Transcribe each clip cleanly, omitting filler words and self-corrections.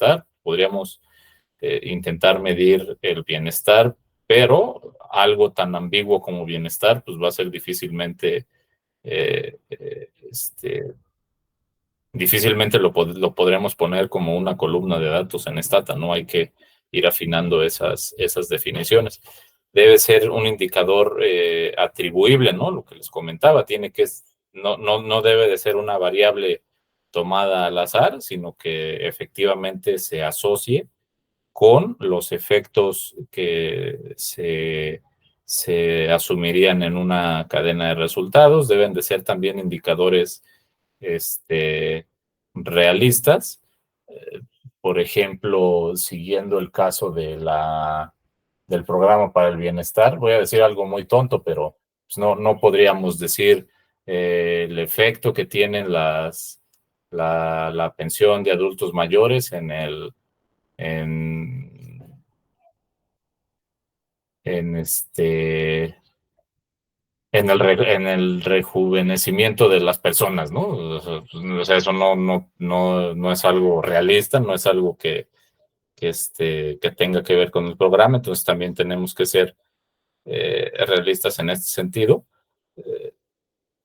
bienestar. Podríamos intentar medir el bienestar, pero algo tan ambiguo como bienestar, pues va a ser difícilmente lo podremos poner como una columna de datos en Stata, ¿no? Hay que ir afinando esas definiciones. Debe ser un indicador atribuible, ¿no? Lo que les comentaba, no debe de ser una variable tomada al azar, sino que efectivamente se asocie con los efectos que se asumirían en una cadena de resultados. Deben de ser también indicadores realistas. Eh, por ejemplo, siguiendo el caso del programa para el bienestar, voy a decir algo muy tonto, pero pues no podríamos decir el efecto que tienen la pensión de adultos mayores en, en este en el rejuvenecimiento de las personas, ¿no? O sea, eso no es algo realista, no es algo que tenga que ver con el programa, entonces también tenemos que ser realistas en este sentido.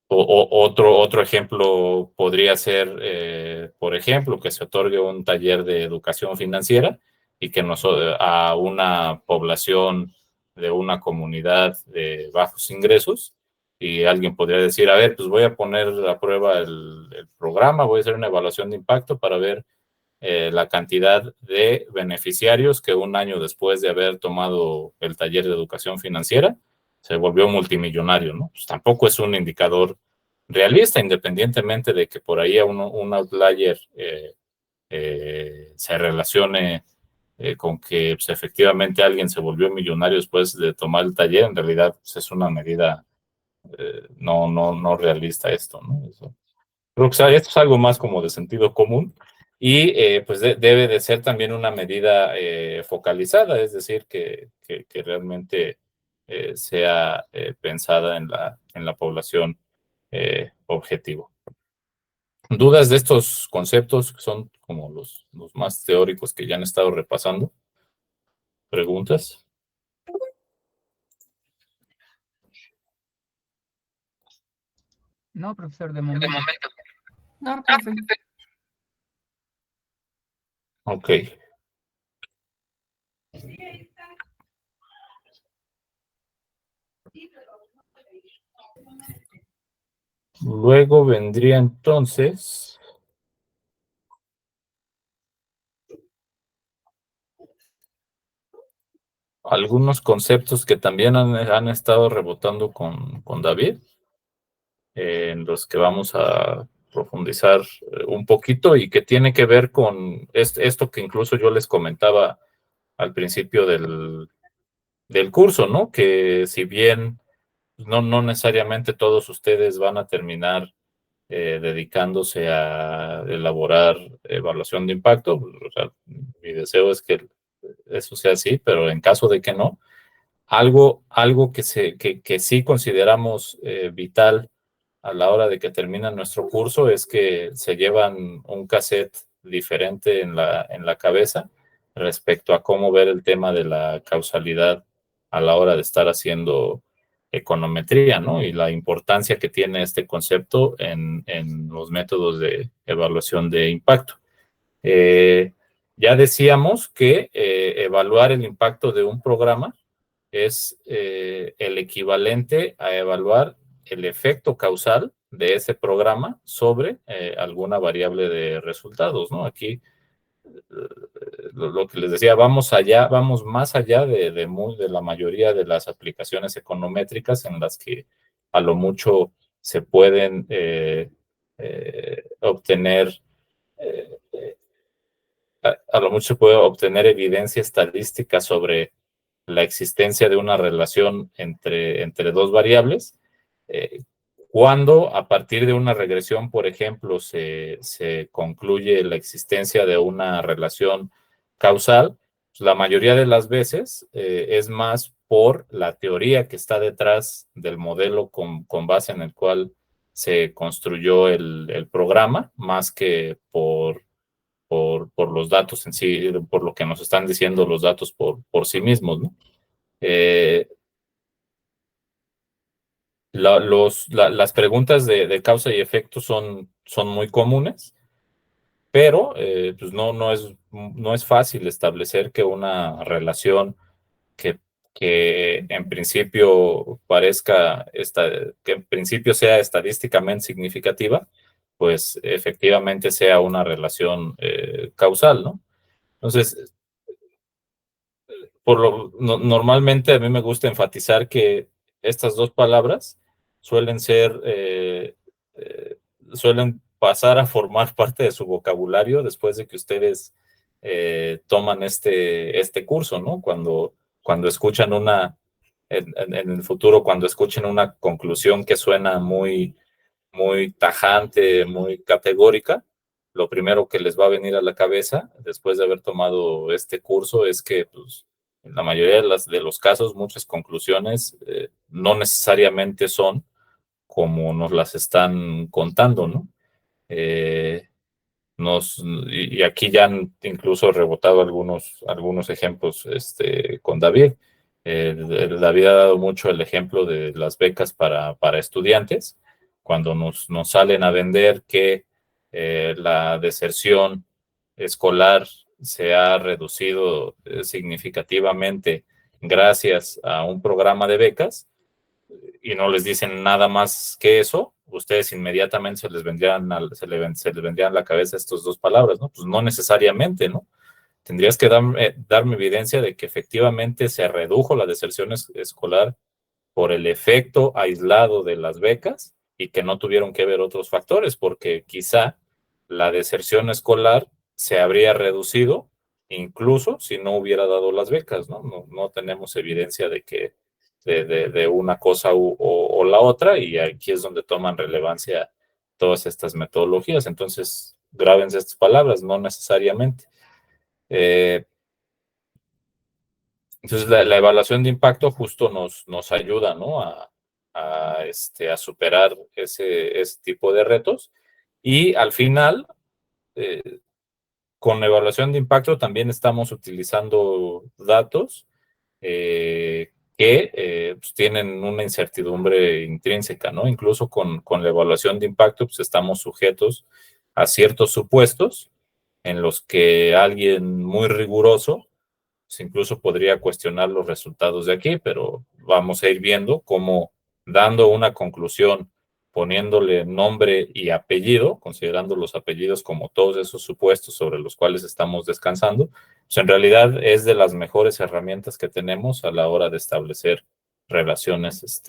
Otro ejemplo podría ser, por ejemplo, que se otorgue un taller de educación financiera y que a una población de una comunidad de bajos ingresos, y alguien podría decir, a ver, pues voy a poner a prueba el programa, voy a hacer una evaluación de impacto para ver la cantidad de beneficiarios que un año después de haber tomado el taller de educación financiera se volvió multimillonario, ¿no? Pues tampoco es un indicador realista, independientemente de que por ahí un outlier se relacione con que pues, efectivamente alguien se volvió millonario después de tomar el taller. En realidad pues, es una medida no realista esto, ¿no? Creo que esto es algo más como de sentido común y pues debe de ser también una medida focalizada, es decir, que realmente sea pensada en la población objetivo. ¿Dudas de estos conceptos que son como los más teóricos que ya han estado repasando? ¿Preguntas? No, profesor, de momento. No, profe. Ok. Luego vendría entonces algunos conceptos que también han estado rebotando con David, en los que vamos a profundizar un poquito y que tiene que ver con esto que incluso yo les comentaba al principio del curso, ¿no? Que si bien no necesariamente todos ustedes van a terminar dedicándose a elaborar evaluación de impacto, o sea, mi deseo es que eso sea así, pero en caso de que no, algo que sí consideramos vital a la hora de que termina nuestro curso es que se llevan un cassette diferente en la cabeza respecto a cómo ver el tema de la causalidad a la hora de estar haciendo econometría, ¿no? Y la importancia que tiene este concepto en los métodos de evaluación de impacto. Ya decíamos que evaluar el impacto de un programa es el equivalente a evaluar el efecto causal de ese programa sobre alguna variable de resultados, ¿no? Aquí lo que les decía, vamos más allá de la mayoría de las aplicaciones econométricas en las que a lo mucho se pueden obtener a lo mucho se puede obtener evidencia estadística sobre la existencia de una relación entre dos variables. Cuando a partir de una regresión, por ejemplo, se concluye la existencia de una relación causal, pues la mayoría de las veces es más por la teoría que está detrás del modelo con base en el cual se construyó el programa, más que por por los datos en sí, por lo que nos están diciendo los datos por sí mismos, ¿no? Las preguntas de causa y efecto son muy comunes, pero pues no es fácil establecer que una relación que, que en principio que en principio sea estadísticamente significativa, pues efectivamente sea una relación causal, ¿no? Entonces, normalmente a mí me gusta enfatizar que estas dos palabras suelen eh, suelen pasar a formar parte de su vocabulario después de que ustedes toman este curso, ¿no? Cuando escuchan en el futuro, cuando escuchen una conclusión que suena muy tajante, muy categórica, lo primero que les va a venir a la cabeza después de haber tomado este curso es que, pues, en la mayoría de los casos, muchas conclusiones no necesariamente son como nos las están contando, ¿no? Eh, y aquí ya han incluso rebotado algunos ejemplos con David. David ha dado mucho el ejemplo de las becas para estudiantes, cuando nos salen a vender que la deserción escolar se ha reducido significativamente gracias a un programa de becas, y no les dicen nada más que eso, ustedes inmediatamente se les vendrían a la cabeza estas dos palabras, ¿no? Pues no necesariamente, ¿no? Tendrías que darme evidencia de que efectivamente se redujo la deserción escolar por el efecto aislado de las becas y que no tuvieron que ver otros factores, porque quizá la deserción escolar se habría reducido incluso si no hubiera dado las becas, ¿no? No tenemos evidencia de que de una cosa o la otra, y aquí es donde toman relevancia todas estas metodologías. Entonces, grábense estas palabras, no necesariamente. Entonces, la evaluación de impacto justo nos ayuda, ¿no? A superar ese tipo de retos. Y al final, con evaluación de impacto también estamos utilizando datos que pues tienen una incertidumbre intrínseca, ¿no? Incluso con la evaluación de impacto, pues estamos sujetos a ciertos supuestos en los que alguien muy riguroso pues incluso podría cuestionar los resultados de aquí, pero vamos a ir viendo cómo, dando una conclusión, poniéndole nombre y apellido, considerando los apellidos como todos esos supuestos sobre los cuales estamos descansando, pues en realidad es de las mejores herramientas que tenemos a la hora de establecer relaciones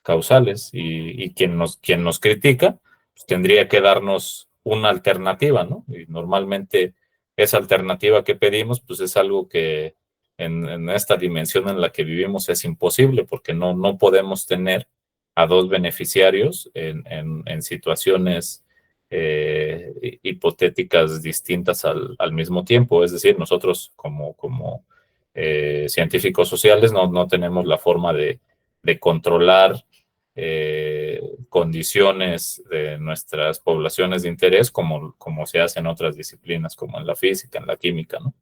causales, y quien nos critica pues tendría que darnos una alternativa, ¿no? Y normalmente esa alternativa que pedimos, pues es algo que en esta dimensión en la que vivimos es imposible, porque no podemos tener a dos beneficiarios en situaciones hipotéticas distintas al mismo tiempo. Es decir, nosotros como científicos sociales no tenemos la forma de controlar condiciones de nuestras poblaciones de interés como se hace en otras disciplinas, como en la física, en la química, ¿no?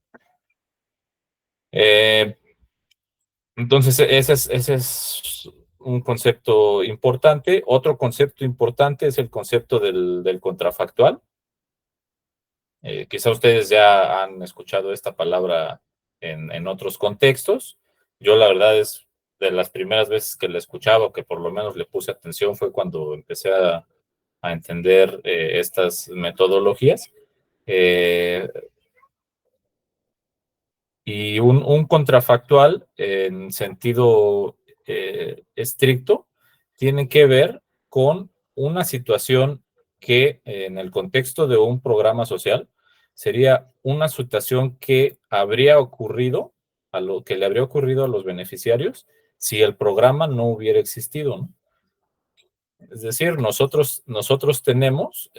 Entonces, ese es un concepto importante. Otro concepto importante es el concepto del contrafactual. Quizá ustedes ya han escuchado esta palabra en otros contextos. Yo, la verdad, es de las primeras veces que la escuchaba, o que por lo menos le puse atención, fue cuando empecé a entender estas metodologías. Y un contrafactual en sentido estricto tiene que ver con una situación que en el contexto de un programa social sería una situación que habría ocurrido, a lo que le habría ocurrido a los beneficiarios si el programa no hubiera existido, ¿no? Es decir, nosotros tenemos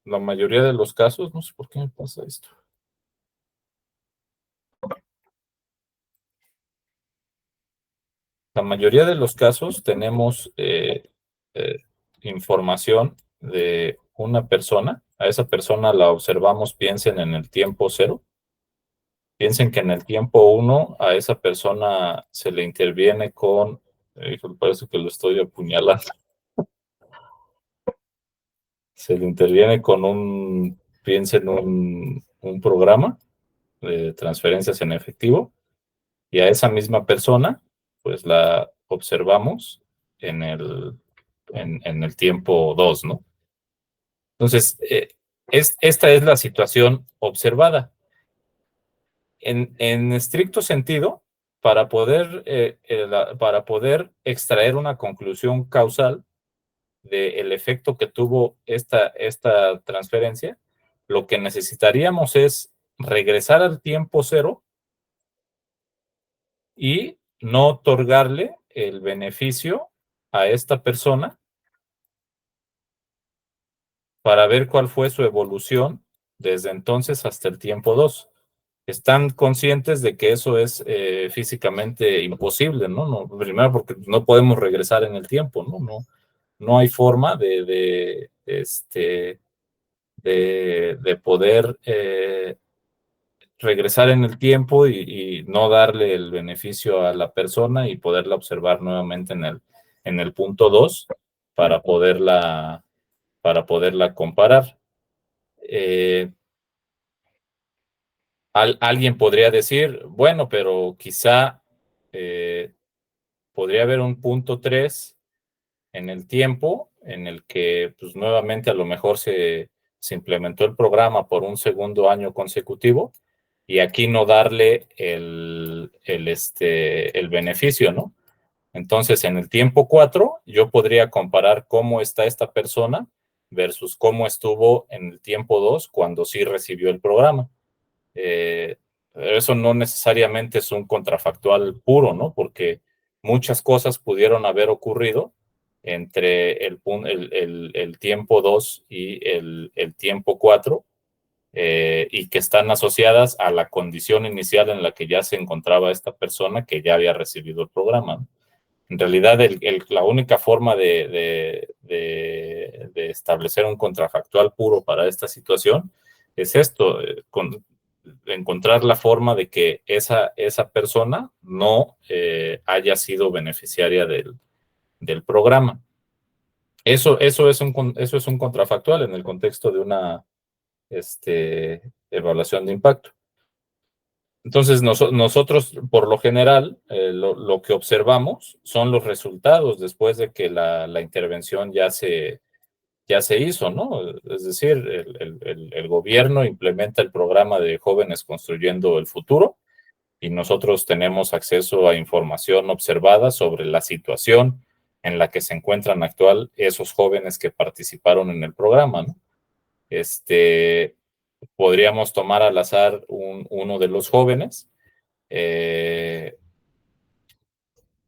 la mayoría de los casos, no sé por qué me pasa esto. La mayoría de los casos tenemos información de una persona. A esa persona la observamos, piensen en el tiempo 0. Piensen que en el tiempo 1 a esa persona se le interviene con, parece que lo estoy apuñalando, se le interviene con piensen un programa de transferencias en efectivo, y a esa misma persona, pues la observamos en el tiempo 2, ¿no? Entonces, esta es la situación observada. En estricto sentido, para poder extraer una conclusión causal del efecto que tuvo esta transferencia, lo que necesitaríamos es regresar al tiempo 0 y no otorgarle el beneficio a esta persona para ver cuál fue su evolución desde entonces hasta el tiempo 2. Están conscientes de que eso es físicamente imposible, ¿no? Primero porque no podemos regresar en el tiempo, ¿no? No hay forma de poder regresar en el tiempo y no darle el beneficio a la persona y poderla observar nuevamente en el punto 2 para poderla comparar. Alguien podría decir, bueno, pero quizá podría haber un punto 3 en el tiempo en el que pues, nuevamente a lo mejor se implementó el programa por un segundo año consecutivo y aquí no darle el beneficio, ¿no? Entonces, en el tiempo 4, yo podría comparar cómo está esta persona versus cómo estuvo en el tiempo 2 cuando sí recibió el programa. Eso no necesariamente es un contrafactual puro, ¿no? Porque muchas cosas pudieron haber ocurrido entre el tiempo 2 y el tiempo 4, y que están asociadas a la condición inicial en la que ya se encontraba esta persona que ya había recibido el programa, ¿no? En realidad, la única forma de establecer un contrafactual puro para esta situación es esto, encontrar la forma de que esa persona no haya sido beneficiaria del programa. Eso es un contrafactual en el contexto de una evaluación de impacto. Entonces, nosotros, por lo general, lo que observamos son los resultados después de que la intervención ya se hizo, ¿no? Es decir, el gobierno implementa el programa de Jóvenes Construyendo el Futuro y nosotros tenemos acceso a información observada sobre la situación en la que se encuentran actual esos jóvenes que participaron en el programa, ¿no? Podríamos tomar al azar uno de los jóvenes,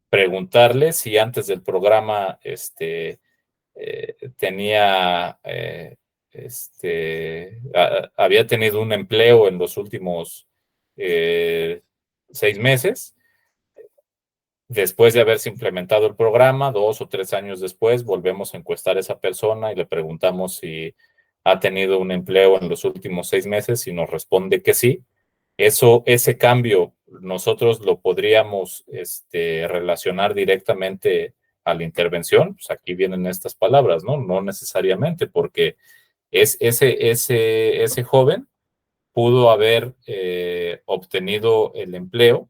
preguntarle si antes del programa había tenido un empleo en los últimos 6 meses. Después de haberse implementado el programa, 2 o 3 años después, volvemos a encuestar a esa persona y le preguntamos si ha tenido un empleo en los últimos 6 meses y nos responde que sí. Ese cambio nosotros lo podríamos relacionar directamente a la intervención. Pues aquí vienen estas palabras, ¿no? No necesariamente, porque ese joven pudo haber obtenido el empleo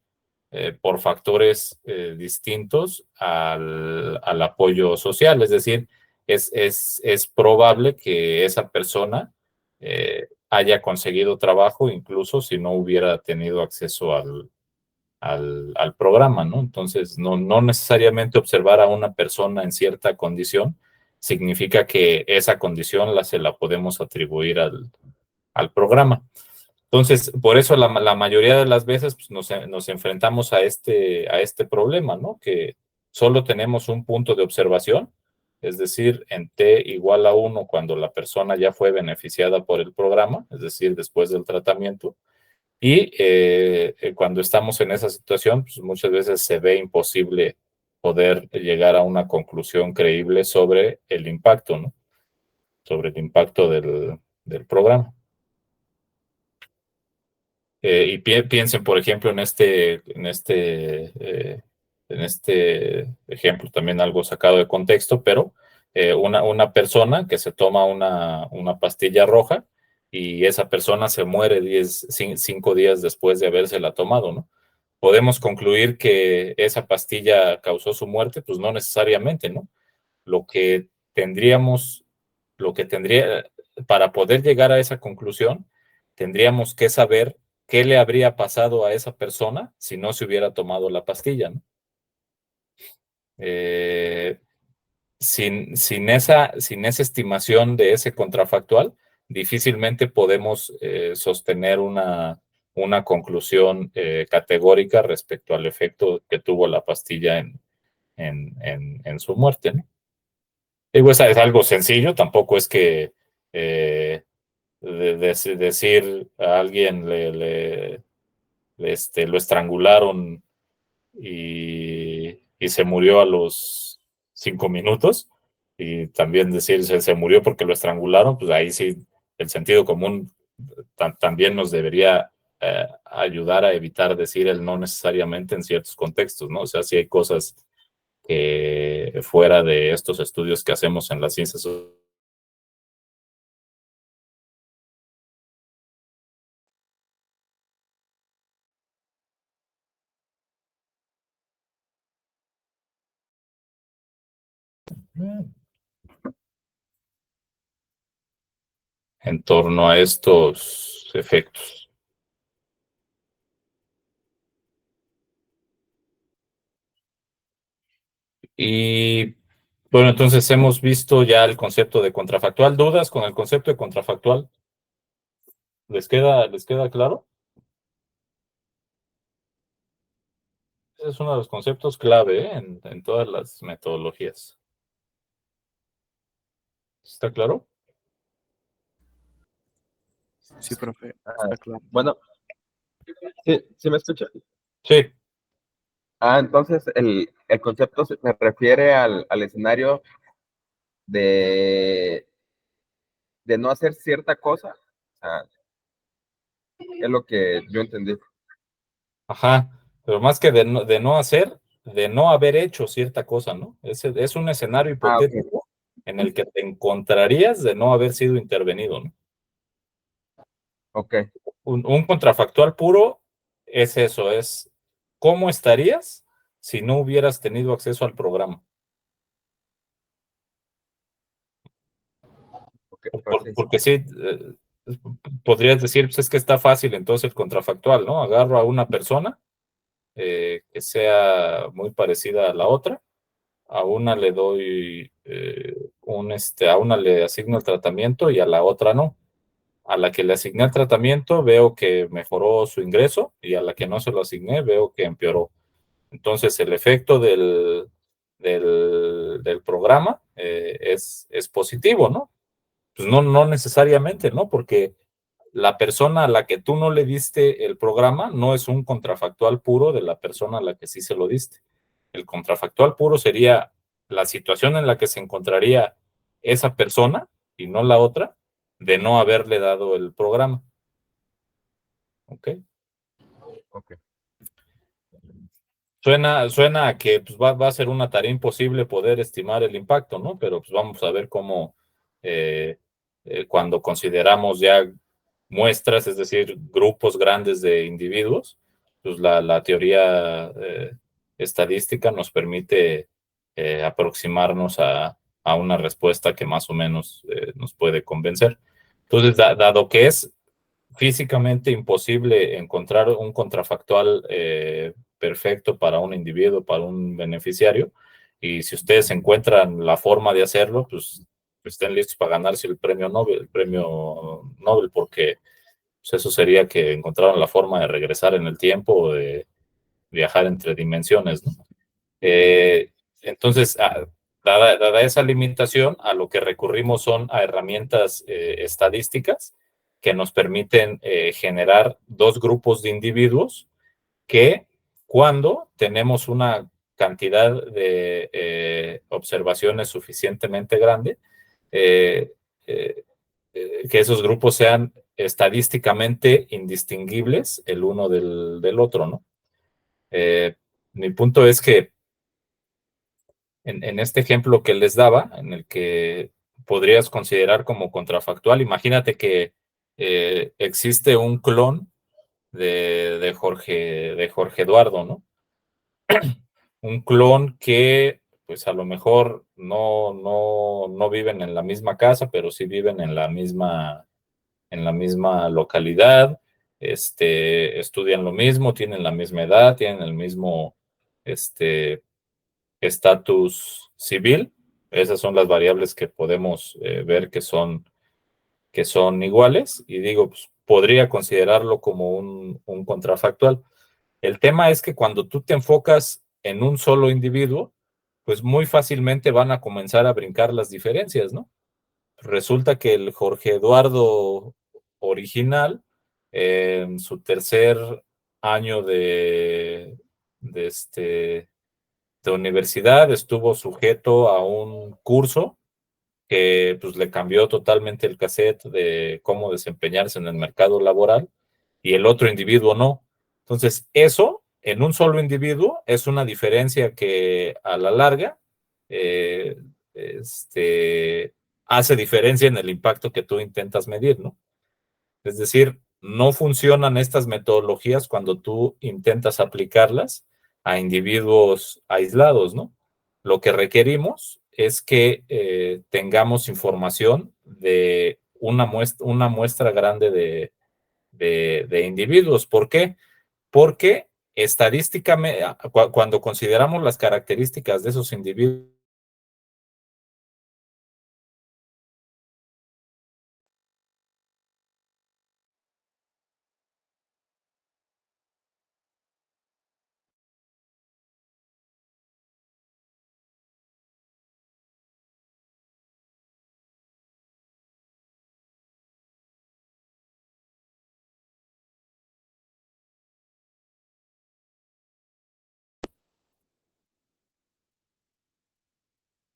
por factores distintos al apoyo social. Es decir, es probable que esa persona haya conseguido trabajo incluso si no hubiera tenido acceso al programa, ¿no? Entonces, no necesariamente observar a una persona en cierta condición significa que esa condición se la podemos atribuir al programa. Entonces, por eso la mayoría de las veces pues, nos enfrentamos a este problema, ¿no? Que solo tenemos un punto de observación, es decir, en T igual a 1 cuando la persona ya fue beneficiada por el programa, es decir, después del tratamiento, y cuando estamos en esa situación, pues muchas veces se ve imposible poder llegar a una conclusión creíble sobre el impacto, ¿no? Sobre el impacto del programa. Y piensen, por ejemplo, en este ejemplo, también algo sacado de contexto, pero una persona que se toma una pastilla roja y esa persona se muere 5 días después de habérsela tomado, ¿no? ¿Podemos concluir que esa pastilla causó su muerte? Pues no necesariamente, ¿no? Lo que tendríamos, para poder llegar a esa conclusión, tendríamos que saber qué le habría pasado a esa persona si no se hubiera tomado la pastilla, ¿no? Sin esa estimación de ese contrafactual, difícilmente podemos sostener una conclusión categórica respecto al efecto que tuvo la pastilla en su muerte, ¿no? Digo, es algo sencillo, tampoco es que decir a alguien lo estrangularon y se murió a los 5 minutos, y también decir se murió porque lo estrangularon, pues ahí sí el sentido común también nos debería ayudar a evitar decir el no necesariamente en ciertos contextos, ¿no? O sea, si hay cosas que fuera de estos estudios que hacemos en las ciencias. En torno a estos efectos. Y bueno, entonces hemos visto ya el concepto de contrafactual. ¿Dudas con el concepto de contrafactual? ¿Les queda claro? Ese es uno de los conceptos clave, en todas las metodologías. ¿Está claro? Sí, profe, Ah, está claro. bueno, ¿sí me escucha? Sí. Entonces el concepto me refiere al escenario de, de no hacer cierta cosa. Es lo que yo entendí. Ajá. Pero más que de no hacer, de no haber hecho cierta cosa, ¿no? Es un escenario Ok. hipotético en el que te encontrarías de no haber sido intervenido, ¿no? Ok, Un contrafactual puro es eso, es cómo estarías si no hubieras tenido acceso al programa. pues sí. Porque sí, podrías decir, pues es que está fácil entonces el contrafactual, ¿no? Agarro a una persona que sea muy parecida a la otra, a una le doy a una le asigno el tratamiento y a la otra no. A la que le asigné el tratamiento veo que mejoró su ingreso, y a la que no se lo asigné veo que empeoró. Entonces el efecto del programa es positivo, ¿no? Pues no necesariamente, ¿no? Porque la persona a la que tú no le diste el programa no es un contrafactual puro de la persona a la que sí se lo diste. El contrafactual puro sería la situación en la que se encontraría esa persona y no la otra de no haberle dado el programa. ¿Ok? Ok. Suena a que pues, va a ser una tarea imposible poder estimar el impacto, ¿no? Pero pues vamos a ver cómo cuando consideramos ya muestras, es decir, grupos grandes de individuos, pues la teoría estadística nos permite aproximarnos a una respuesta que más o menos nos puede convencer. Entonces, dado que es físicamente imposible encontrar un contrafactual perfecto para un individuo, para un beneficiario, y si ustedes encuentran la forma de hacerlo, pues estén listos para ganarse el premio Nobel, porque pues, eso sería que encontraron la forma de regresar en el tiempo o de viajar entre dimensiones, ¿no? Entonces, dada esa limitación, a lo que recurrimos son a herramientas estadísticas que nos permiten generar dos grupos de individuos que, cuando tenemos una cantidad de observaciones suficientemente grande, eh, que esos grupos sean estadísticamente indistinguibles el uno del otro, ¿no? Mi punto es que en este ejemplo que les daba, en el que podrías considerar como contrafactual, imagínate que existe un clon de Jorge Eduardo, ¿no? Un clon que, pues a lo mejor no viven en la misma casa, pero sí viven en la misma localidad, estudian lo mismo, tienen la misma edad, tienen el mismo estatus civil. Esas son las variables que podemos ver que son iguales, y digo, pues, podría considerarlo como un contrafactual. El tema es que cuando tú te enfocas en un solo individuo, pues muy fácilmente van a comenzar a brincar las diferencias, ¿no? Resulta que el Jorge Eduardo original, en su tercer año de universidad, estuvo sujeto a un curso que pues le cambió totalmente el cassette de cómo desempeñarse en el mercado laboral, y el otro individuo no. Entonces, eso en un solo individuo es una diferencia que a la larga eh, hace diferencia en el impacto que tú intentas medir, ¿no? Es decir, no funcionan estas metodologías cuando tú intentas aplicarlas a individuos aislados, ¿no? Lo que requerimos es que tengamos información de una muestra grande de individuos. ¿Por qué? Porque estadísticamente, cuando consideramos las características de esos individuos,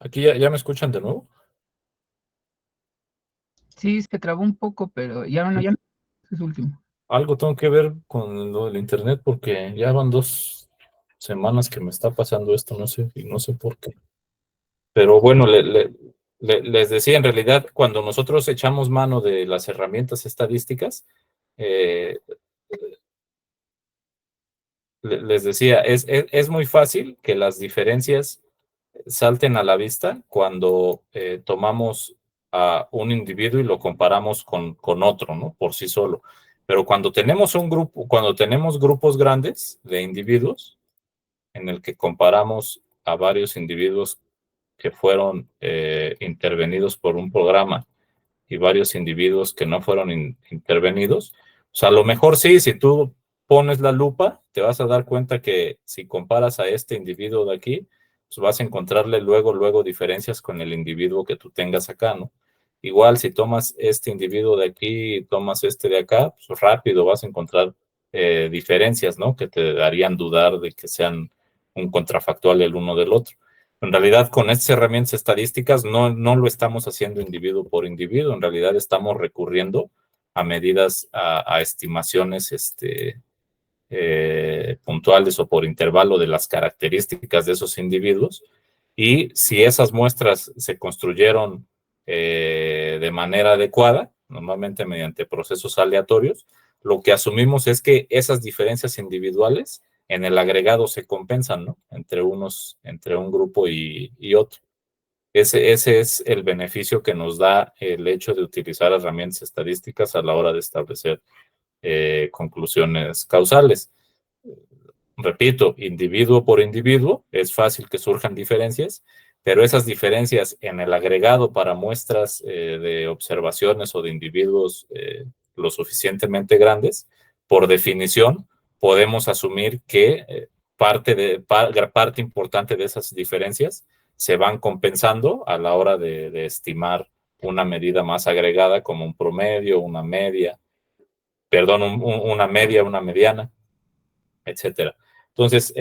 aquí ya me escuchan de nuevo. Sí, se trabó un poco, pero ya no, ya no, es último. Algo tengo que ver con lo del internet, porque ya van 2 semanas que me está pasando esto, no sé, y no sé por qué. Pero bueno, les decía, en realidad, cuando nosotros echamos mano de las herramientas estadísticas, eh, les decía, es muy fácil que las diferencias salten a la vista cuando tomamos a un individuo y lo comparamos con otro, ¿no? Por sí solo. Pero cuando tenemos cuando tenemos grupos grandes de individuos, en el que comparamos a varios individuos que fueron intervenidos por un programa y varios individuos que no fueron intervenidos, o sea, a lo mejor sí, si tú pones la lupa, te vas a dar cuenta que si comparas a este individuo de aquí, pues vas a encontrarle luego diferencias con el individuo que tú tengas acá, ¿no? Igual si tomas este individuo de aquí y tomas este de acá, pues rápido vas a encontrar diferencias, ¿no? Que te harían dudar de que sean un contrafactual el uno del otro. En realidad, con estas herramientas estadísticas no lo estamos haciendo individuo por individuo, en realidad estamos recurriendo a medidas, a estimaciones puntuales o por intervalo de las características de esos individuos, y si esas muestras se construyeron de manera adecuada, normalmente mediante procesos aleatorios, lo que asumimos es que esas diferencias individuales en el agregado se compensan, ¿no? Entre un grupo y otro. Ese es el beneficio que nos da el hecho de utilizar herramientas estadísticas a la hora de establecer conclusiones causales. Repito, individuo por individuo, es fácil que surjan diferencias, pero esas diferencias en el agregado para muestras de observaciones o de individuos lo suficientemente grandes, por definición, podemos asumir que parte importante de esas diferencias se van compensando a la hora de estimar una medida más agregada, como un promedio, una media, perdón, una media, una mediana, etcétera. Entonces,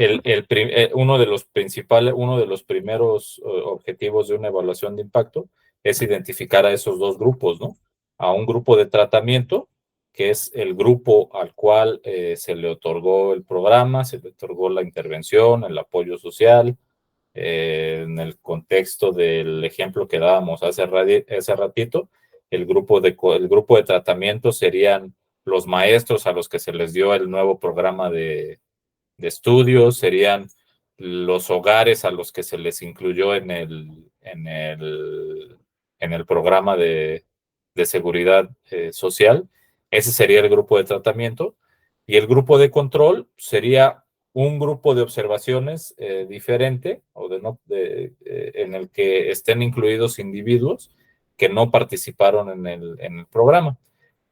uno de los primeros objetivos de una evaluación de impacto es identificar a esos dos grupos, ¿no? a un grupo de tratamiento, que es el grupo al cual se le otorgó el programa, se le otorgó la intervención, el apoyo social, en el contexto del ejemplo que dábamos hace ratito, el grupo de tratamiento serían los maestros a los que se les dio el nuevo programa de estudios, serían los hogares a los que se les incluyó en el programa de seguridad social. Ese sería el grupo de tratamiento. Y el grupo de control sería un grupo de observaciones diferente o en el que estén incluidos individuos que no participaron en el programa,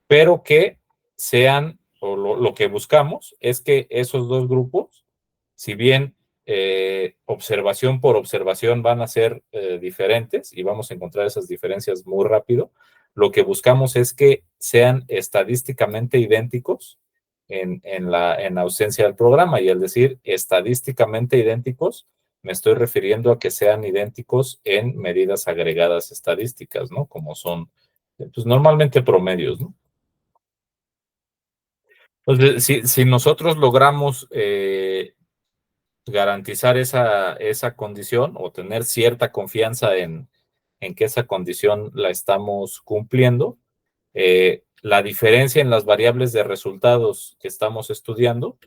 pero que sean, o lo que buscamos es que esos dos grupos, si bien observación por observación van a ser diferentes y vamos a encontrar esas diferencias muy rápido, lo que buscamos es que sean estadísticamente idénticos en ausencia del programa. Y al decir estadísticamente idénticos, me estoy refiriendo a que sean idénticos en medidas agregadas estadísticas, ¿no? Como son, pues normalmente promedios, ¿no? Entonces, si nosotros logramos garantizar esa condición o tener cierta confianza en que esa condición la estamos cumpliendo, la diferencia en las variables de resultados que estamos estudiando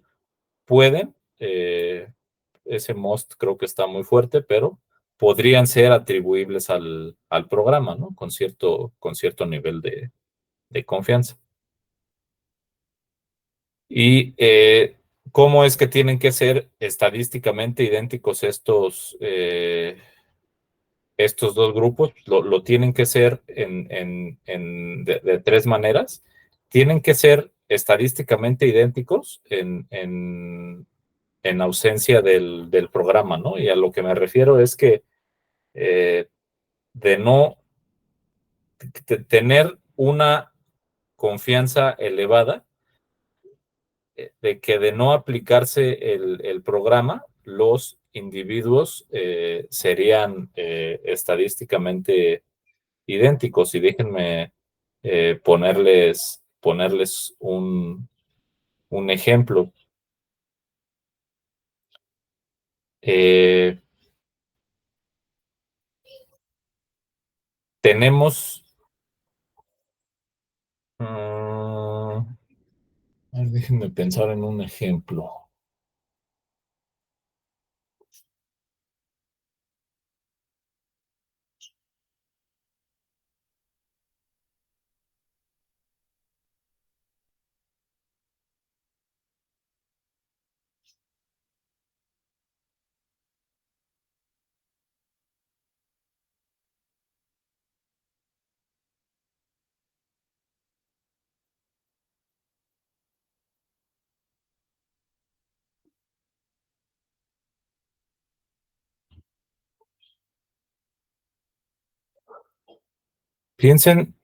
pueden, ese must creo que está muy fuerte, pero podrían ser atribuibles al programa, ¿no? Con cierto nivel de confianza. Y cómo es que tienen que ser estadísticamente idénticos estos dos grupos. Lo tienen que ser de tres maneras. Tienen que ser estadísticamente idénticos en ausencia del programa, ¿no? Y a lo que me refiero es que de no tener una confianza elevada, de que de no aplicarse el programa, los individuos serían estadísticamente idénticos. Y déjenme ponerles un ejemplo. Tenemos... déjenme pensar en un ejemplo. Piensen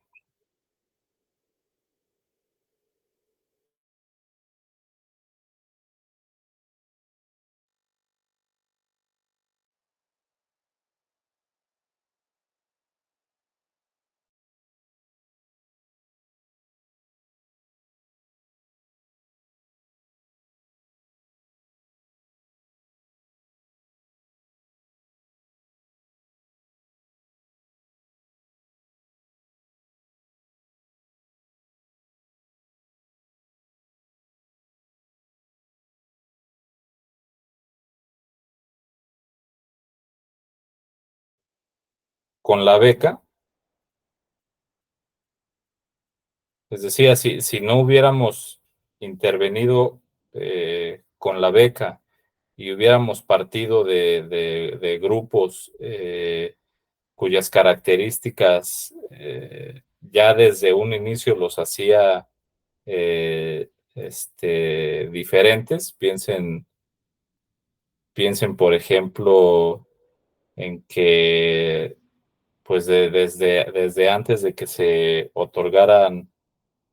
con la beca. Les decía, si no hubiéramos intervenido con la beca y hubiéramos partido de grupos cuyas características ya desde un inicio los hacía diferentes, piensen, por ejemplo, en que pues desde antes de que se otorgaran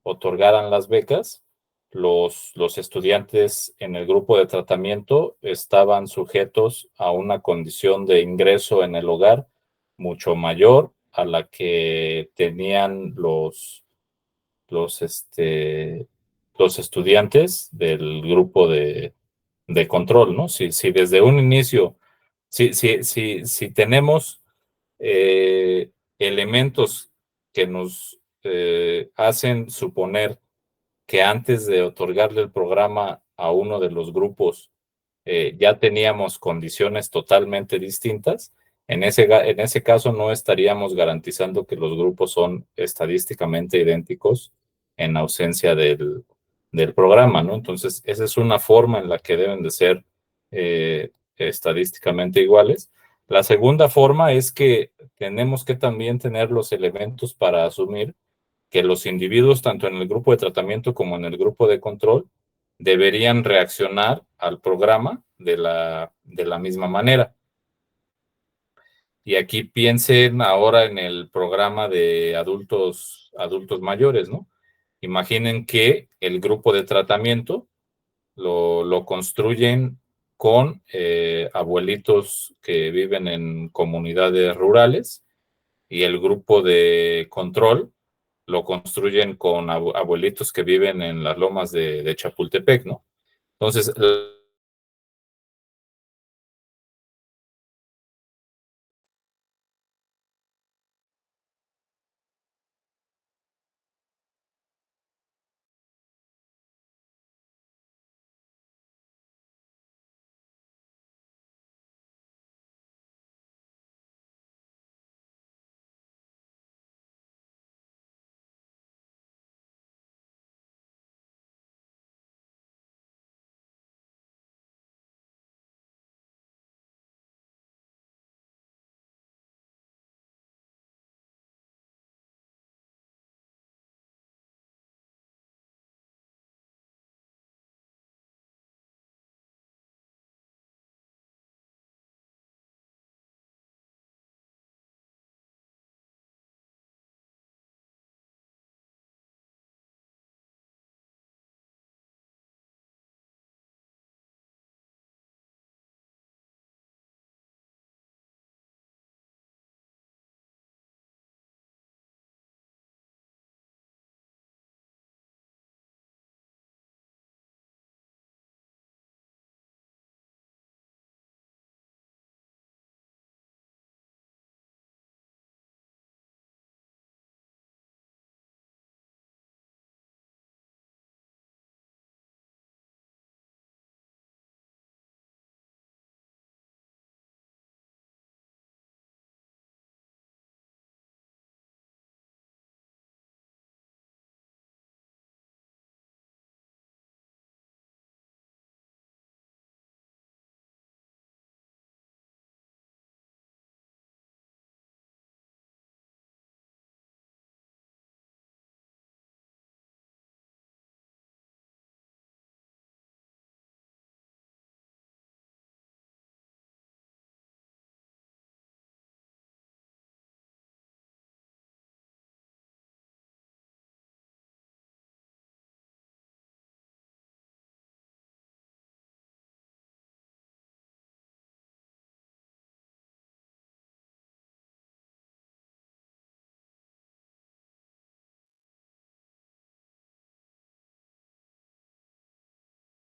las becas, los estudiantes en el grupo de tratamiento estaban sujetos a una condición de ingreso en el hogar mucho mayor a la que tenían los los, los estudiantes del grupo de control, ¿no? Si desde un inicio, si tenemos elementos que nos hacen suponer que antes de otorgarle el programa a uno de los grupos ya teníamos condiciones totalmente distintas, en ese caso no estaríamos garantizando que los grupos son estadísticamente idénticos en ausencia del programa, ¿no? Entonces, esa es una forma en la que deben de ser estadísticamente iguales. La segunda forma es que tenemos que también tener los elementos para asumir que los individuos, tanto en el grupo de tratamiento como en el grupo de control, deberían reaccionar al programa de la misma manera. Y aquí piensen ahora en el programa de adultos mayores, ¿no? Imaginen que el grupo de tratamiento lo construyen con abuelitos que viven en comunidades rurales y el grupo de control lo construyen con abuelitos que viven en las lomas de Chapultepec, ¿no? Entonces,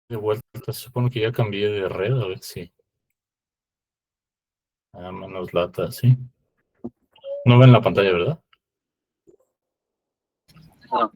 de vuelta, se supone que ya cambié de red, a ver si. Menos lata, sí. No ven la pantalla, ¿verdad? No.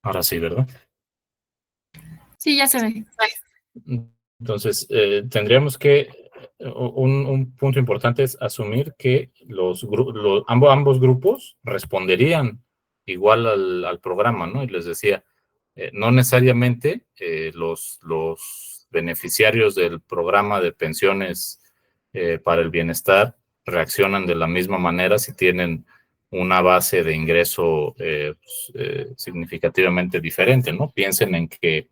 Ahora sí, ¿verdad? Sí, ya se ve. Entonces, tendríamos que, un punto importante es asumir que ambos grupos responderían igual al programa, ¿no? Y les decía, no necesariamente los beneficiarios del programa de pensiones para el bienestar reaccionan de la misma manera si tienen una base de ingreso significativamente diferente, ¿no? Piensen en que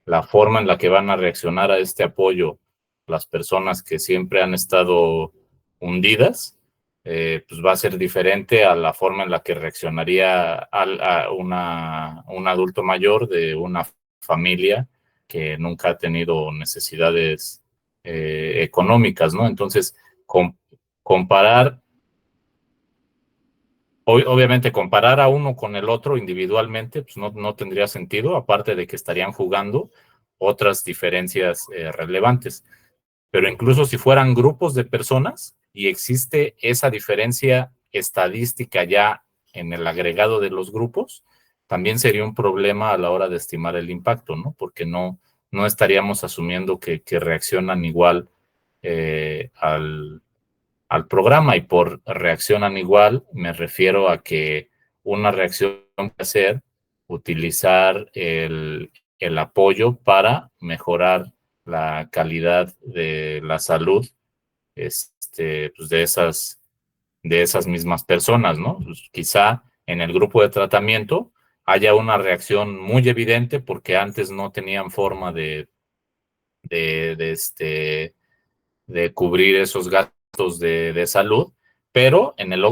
la forma en la que van a reaccionar a este apoyo las personas que siempre han estado hundidas, pues va a ser diferente a la forma en la que reaccionaría a un adulto mayor de una familia que nunca ha tenido necesidades económicas, ¿no? Entonces, comparar, obviamente comparar a uno con el otro individualmente, pues no tendría sentido, aparte de que estarían jugando otras diferencias relevantes. Pero incluso si fueran grupos de personas y existe esa diferencia estadística ya en el agregado de los grupos, también sería un problema a la hora de estimar el impacto, ¿no? Porque no estaríamos asumiendo que reaccionan igual al programa, y por reaccionan igual me refiero a que una reacción puede ser utilizar el apoyo para mejorar la calidad de la salud pues de esas mismas personas, ¿no? Pues quizá en el grupo de tratamiento haya una reacción muy evidente porque antes no tenían forma de cubrir esos gastos de salud, pero en el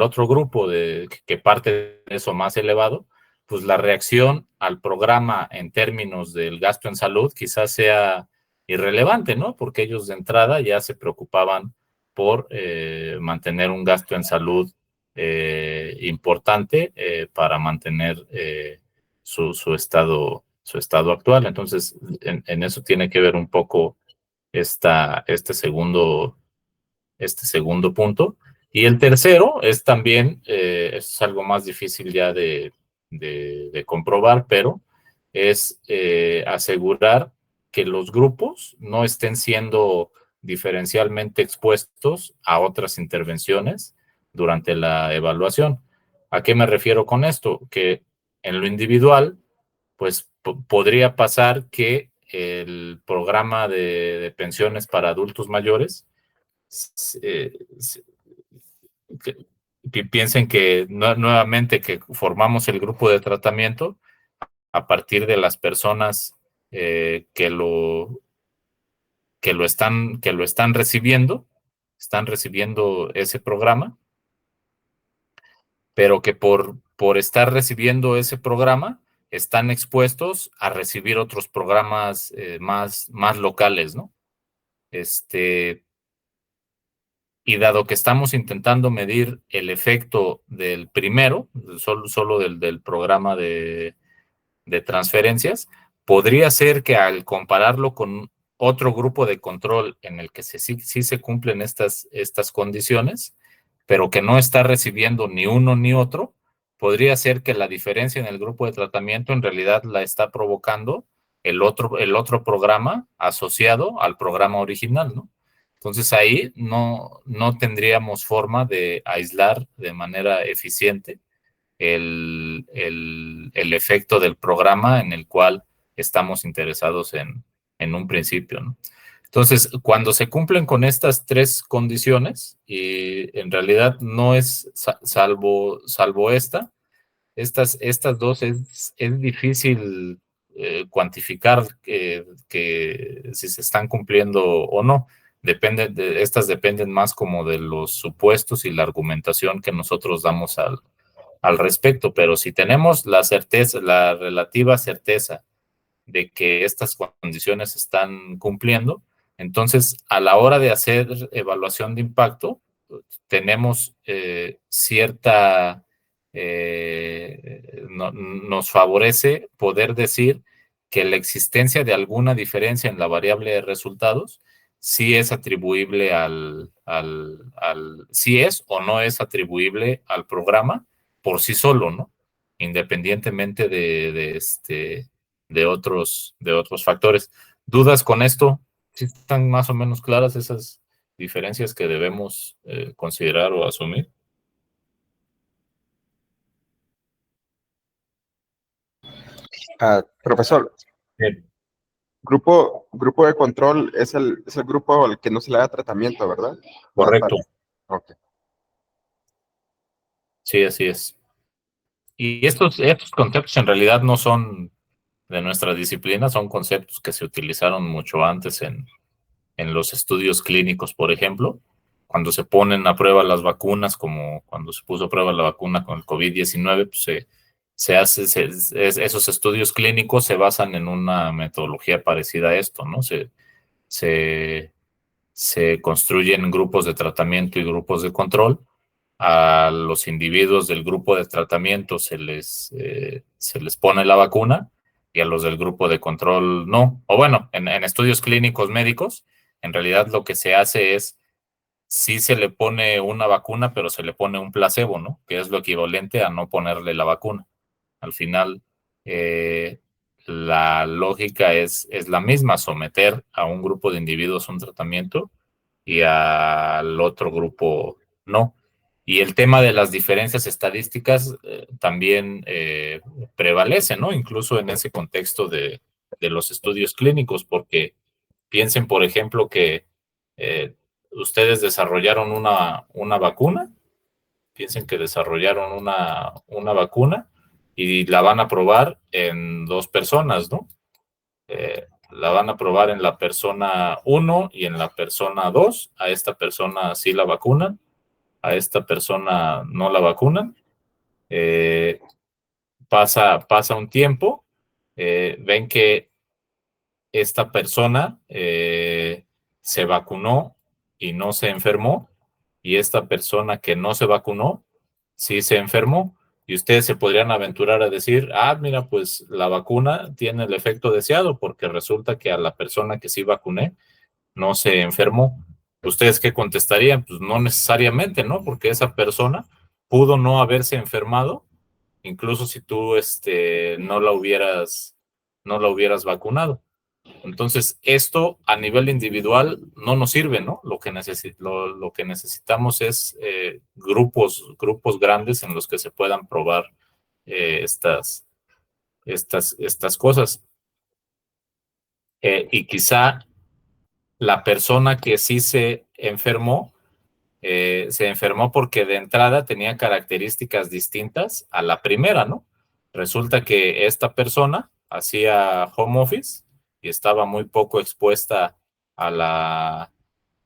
otro grupo que parte de eso más elevado, pues la reacción al programa en términos del gasto en salud quizás sea irrelevante, ¿no? Porque ellos de entrada ya se preocupaban por mantener un gasto en salud importante para mantener su estado actual. Entonces, en eso tiene que ver un poco este segundo punto. Y el tercero es también, es algo más difícil ya de comprobar, pero es asegurar que los grupos no estén siendo diferencialmente expuestos a otras intervenciones durante la evaluación. ¿A qué me refiero con esto? Que en lo individual, pues podría pasar que el programa de pensiones para adultos mayores piensen que nuevamente que formamos el grupo de tratamiento a partir de las personas que lo están recibiendo ese programa, pero que por estar recibiendo ese programa están expuestos a recibir otros programas más locales, ¿no? Y dado que estamos intentando medir el efecto del primero, solo del programa de transferencias, podría ser que al compararlo con otro grupo de control en el que sí se cumplen estas condiciones, pero que no está recibiendo ni uno ni otro, podría ser que la diferencia en el grupo de tratamiento en realidad la está provocando el otro programa asociado al programa original, ¿no? Entonces ahí no tendríamos forma de aislar de manera eficiente el efecto del programa en el cual estamos interesados en un principio, ¿no? Entonces, cuando se cumplen con estas tres condiciones, y en realidad no es salvo estas dos es difícil cuantificar que si se están cumpliendo o no. Estas dependen más como de los supuestos y la argumentación que nosotros damos al respecto, pero si tenemos la relativa certeza de que estas condiciones se están cumpliendo, entonces a la hora de hacer evaluación de impacto, tenemos nos favorece poder decir que la existencia de alguna diferencia en la variable de resultados sí es atribuible sí es o no es atribuible al programa por sí solo, ¿no? Independientemente de otros factores. ¿Dudas con esto? ¿Sí están más o menos claras esas diferencias que debemos considerar o asumir? Profesor, Bien. grupo de control es el grupo al que no se le da tratamiento, ¿verdad? Correcto. Ok. Sí, así es. Y estos conceptos en realidad no son nuestra disciplina, son conceptos que se utilizaron mucho antes en los estudios clínicos, por ejemplo, cuando se ponen a prueba las vacunas, como cuando se puso a prueba la vacuna con el COVID-19, pues esos estudios clínicos se basan en una metodología parecida a esto, ¿no? Se, se construyen grupos de tratamiento y grupos de control. A los individuos del grupo de tratamiento se les pone la vacuna y a los del grupo de control no. O bueno, en estudios clínicos médicos, en realidad lo que se hace es, sí se le pone una vacuna, pero se le pone un placebo, ¿no? Que es lo equivalente a no ponerle la vacuna. Al final, eh, la lógica es la misma, someter a un grupo de individuos a un tratamiento y al otro grupo no. Y el tema de las diferencias estadísticas también prevalece, ¿no? Incluso en ese contexto de los estudios clínicos, porque piensen, por ejemplo, que ustedes desarrollaron una vacuna, piensen que desarrollaron una vacuna y la van a probar en dos personas, ¿no? La van a probar en la persona 1 y en la persona 2. A esta persona sí la vacunan, a esta persona no la vacunan. Pasa un tiempo, ven que esta persona se vacunó y no se enfermó, y esta persona que no se vacunó sí se enfermó. Y ustedes se podrían aventurar a decir, mira, pues la vacuna tiene el efecto deseado porque resulta que a la persona que sí vacuné no se enfermó. ¿Ustedes qué contestarían? Pues no necesariamente, ¿no? Porque esa persona pudo no haberse enfermado, incluso si tú no la hubieras vacunado. Entonces, esto a nivel individual no nos sirve, ¿no? Lo que necesitamos es grupos grandes en los que se puedan probar estas cosas. Y quizá la persona que sí se enfermó porque de entrada tenía características distintas a la primera, ¿no? Resulta que esta persona hacía home office y estaba muy poco expuesta a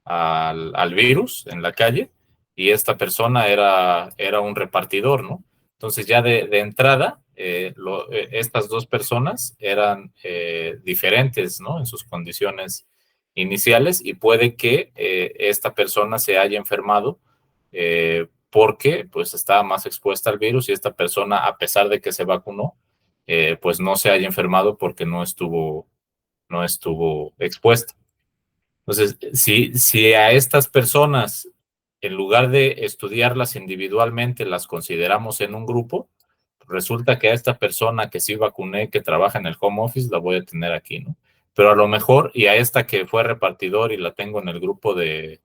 al virus en la calle, y esta persona era un repartidor, ¿no? Entonces ya de entrada, estas dos personas eran diferentes, ¿no? En sus condiciones iniciales, y puede que esta persona se haya enfermado porque pues estaba más expuesta al virus, y esta persona, a pesar de que se vacunó, pues no se haya enfermado porque no estuvo expuesta. Entonces, si a estas personas, en lugar de estudiarlas individualmente, las consideramos en un grupo, resulta que a esta persona que sí vacuné, que trabaja en el home office, la voy a tener aquí, ¿no? Pero a lo mejor, y a esta que fue repartidor y la tengo en el grupo de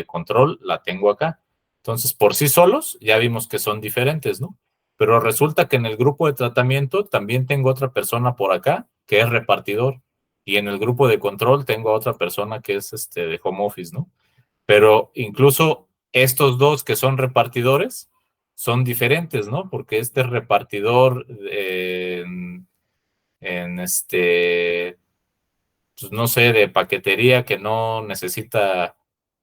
control, la tengo acá. Entonces, por sí solos, ya vimos que son diferentes, ¿no? Pero resulta que en el grupo de tratamiento también tengo otra persona por acá que es repartidor, y en el grupo de control tengo a otra persona que es de home office, ¿no? Pero incluso estos dos que son repartidores son diferentes, ¿no? Porque este repartidor en pues no sé, de paquetería, que no necesita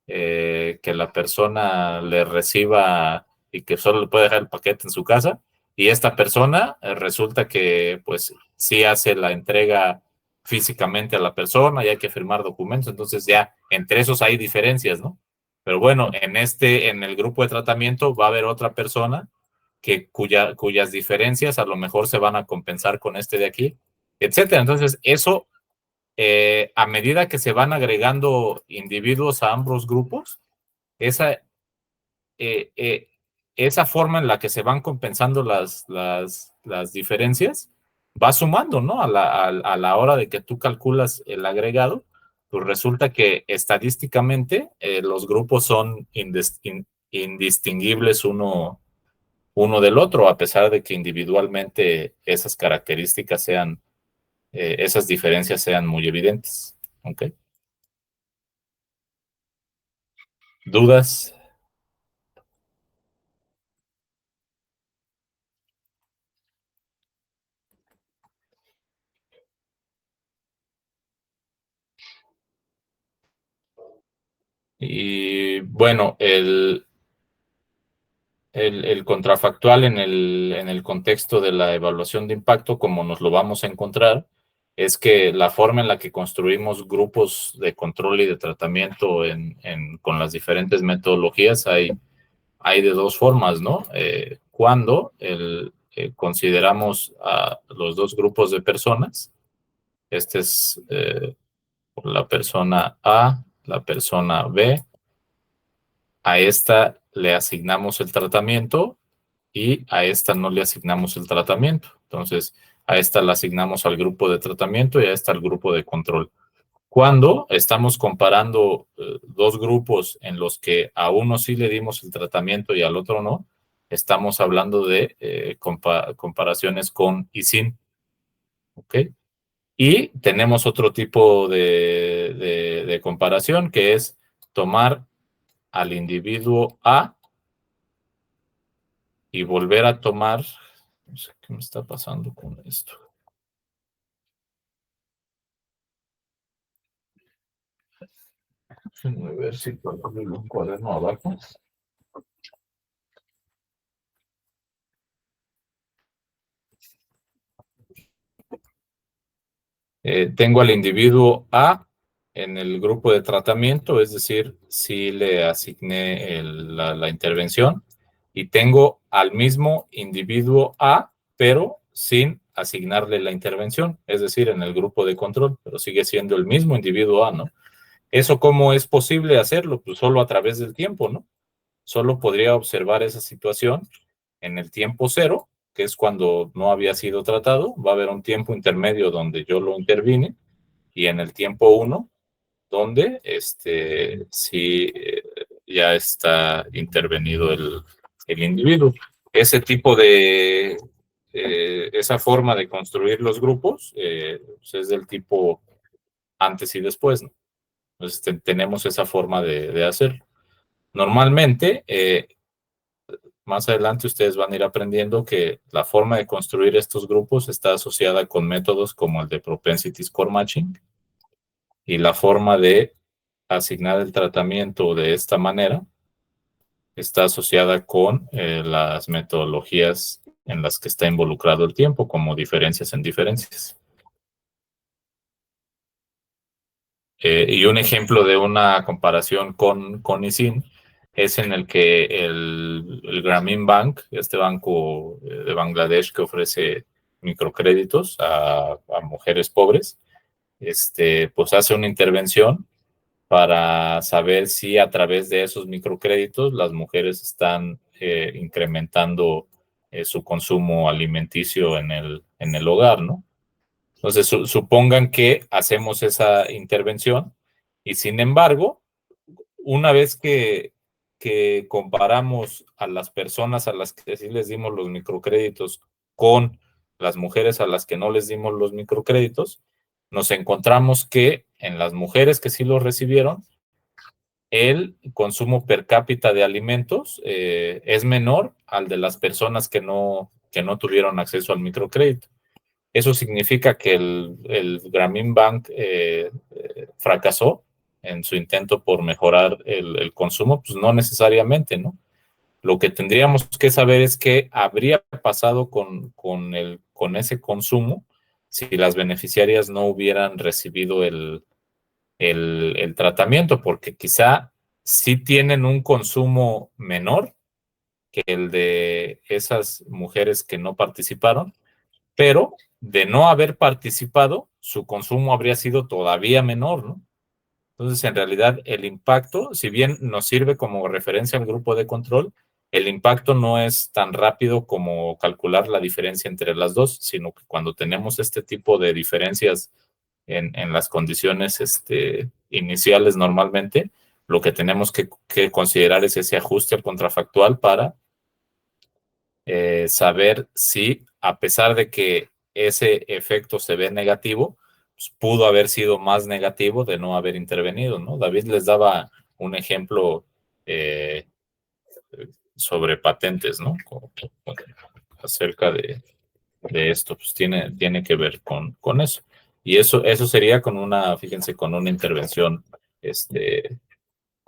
que la persona le reciba y que solo le puede dejar el paquete en su casa. Y esta persona resulta que pues sí hace la entrega físicamente a la persona y hay que firmar documentos. Entonces ya entre esos hay diferencias, ¿no? Pero bueno, en el grupo de tratamiento va a haber otra persona cuyas diferencias a lo mejor se van a compensar con este de aquí, etcétera. Entonces, eso a medida que se van agregando individuos a ambos grupos, esa, eh, eh, esa forma en la que se van compensando las diferencias va sumando, ¿no? A la hora de que tú calculas el agregado, pues resulta que estadísticamente los grupos son indistinguibles uno del otro, a pesar de que individualmente esas características esas diferencias sean muy evidentes. ¿Ok? ¿Dudas? Y bueno, el contrafactual en el contexto de la evaluación de impacto, como nos lo vamos a encontrar, es que la forma en la que construimos grupos de control y de tratamiento con las diferentes metodologías hay de dos formas, ¿no? Cuando consideramos a los dos grupos de personas, este es la persona A, la persona B, a esta le asignamos el tratamiento y a esta no le asignamos el tratamiento. Entonces, a esta la asignamos al grupo de tratamiento y a esta al grupo de control. Cuando estamos comparando dos grupos en los que a uno sí le dimos el tratamiento y al otro no, estamos hablando de comparaciones con y sin. ¿Ok? Y tenemos otro tipo de comparación que es tomar al individuo A y volver a tomar, no sé qué me está pasando con esto. Déjenme ver si puedo abrir un cuaderno abajo. Tengo al individuo A en el grupo de tratamiento, es decir, si le asigné la intervención, y tengo al mismo individuo A, pero sin asignarle la intervención, es decir, en el grupo de control, pero sigue siendo el mismo individuo A, ¿no? ¿Eso cómo es posible hacerlo? Pues solo a través del tiempo, ¿no? Solo podría observar esa situación en el tiempo cero, que es cuando no había sido tratado. Va a haber un tiempo intermedio donde yo lo intervine, y en el tiempo 1, donde sí ya está intervenido el individuo. Ese tipo esa forma de construir los grupos pues es del tipo antes y después, ¿no? Entonces tenemos esa forma de hacerlo. Normalmente, más adelante ustedes van a ir aprendiendo que la forma de construir estos grupos está asociada con métodos como el de Propensity Score Matching, y la forma de asignar el tratamiento de esta manera está asociada con las metodologías en las que está involucrado el tiempo, como diferencias en diferencias. Y un ejemplo de una comparación con y sin es en el que el Grameen Bank, este banco de Bangladesh que ofrece microcréditos a mujeres pobres, pues hace una intervención para saber si a través de esos microcréditos las mujeres están incrementando su consumo alimenticio en el hogar, ¿no? Entonces, supongan que hacemos esa intervención y sin embargo, una vez que comparamos a las personas a las que sí les dimos los microcréditos con las mujeres a las que no les dimos los microcréditos, nos encontramos que en las mujeres que sí los recibieron, el consumo per cápita de alimentos es menor al de las personas que no tuvieron acceso al microcrédito. Eso significa que el Grameen Bank fracasó en su intento por mejorar el consumo. Pues no necesariamente, ¿no? Lo que tendríamos que saber es qué habría pasado con ese consumo si las beneficiarias no hubieran recibido el tratamiento, porque quizá sí tienen un consumo menor que el de esas mujeres que no participaron, pero de no haber participado, su consumo habría sido todavía menor, ¿no? Entonces, en realidad, el impacto, si bien nos sirve como referencia al grupo de control, el impacto no es tan rápido como calcular la diferencia entre las dos, sino que cuando tenemos este tipo de diferencias en las condiciones iniciales normalmente, lo que tenemos que considerar es ese ajuste al contrafactual para saber si, a pesar de que ese efecto se ve negativo, pues pudo haber sido más negativo de no haber intervenido, ¿no? David les daba un ejemplo sobre patentes, ¿no? Acerca de esto, pues tiene que ver con eso. Y eso sería fíjense, con una intervención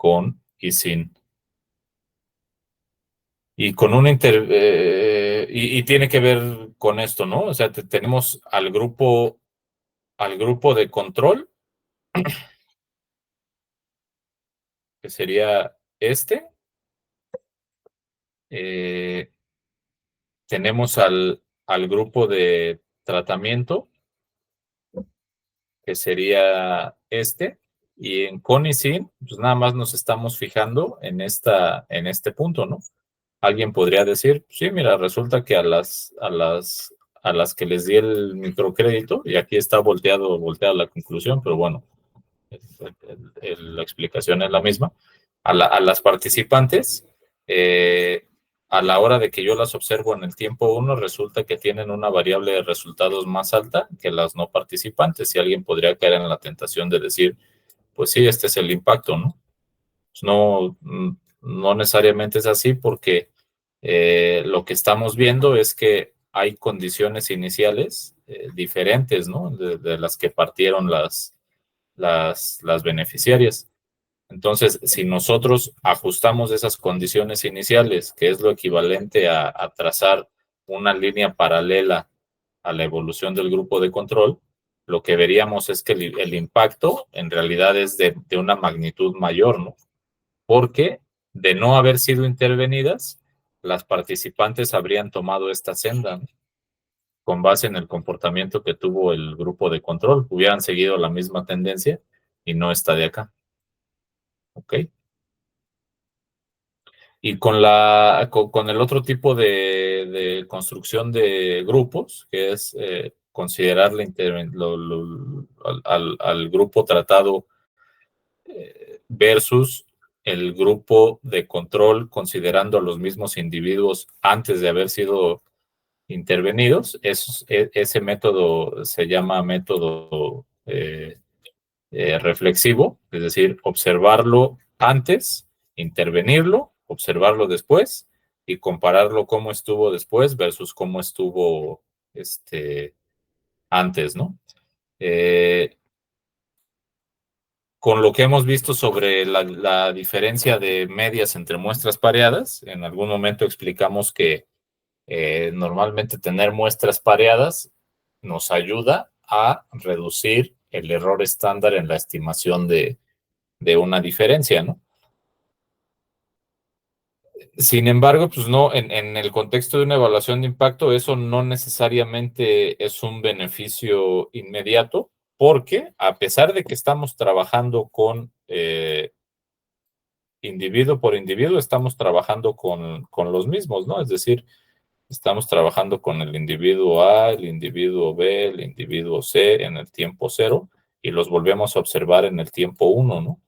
con y sin. Y con y tiene que ver con esto, ¿no? O sea, tenemos al grupo de control, que sería este. Tenemos al grupo de tratamiento, que sería este. Y en con y sin, pues nada más nos estamos fijando en este punto, ¿no? Alguien podría decir, sí, mira, resulta que a las que les di el microcrédito, y aquí está volteada la conclusión, pero bueno, la explicación es la misma, a las participantes, a la hora de que yo las observo en el tiempo 1, resulta que tienen una variable de resultados más alta que las no participantes, y alguien podría caer en la tentación de decir, pues sí, este es el impacto, ¿no? Pues no necesariamente es así, porque lo que estamos viendo es que hay condiciones iniciales diferentes, ¿no? De las que partieron las beneficiarias. Entonces, si nosotros ajustamos esas condiciones iniciales, que es lo equivalente a trazar una línea paralela a la evolución del grupo de control, lo que veríamos es que el impacto en realidad es de una magnitud mayor, ¿no? Porque de no haber sido intervenidas, las participantes habrían tomado esta senda, ¿no? Con base en el comportamiento que tuvo el grupo de control, hubieran seguido la misma tendencia y no esta de acá. ¿Ok? Y con el otro tipo de construcción de grupos, que es considerar al grupo tratado versus el grupo de control, considerando a los mismos individuos antes de haber sido intervenidos, ese método se llama método reflexivo, es decir, observarlo antes, intervenirlo, observarlo después y compararlo cómo estuvo después versus cómo estuvo antes, ¿no? Con lo que hemos visto sobre la diferencia de medias entre muestras pareadas, en algún momento explicamos que normalmente tener muestras pareadas nos ayuda a reducir el error estándar en la estimación de una diferencia, ¿no? Sin embargo, pues no, en el contexto de una evaluación de impacto, eso no necesariamente es un beneficio inmediato, porque a pesar de que estamos trabajando con individuo por individuo, estamos trabajando con los mismos, ¿no? Es decir, estamos trabajando con el individuo A, el individuo B, el individuo C en el tiempo 0 y los volvemos a observar en el tiempo 1, ¿no?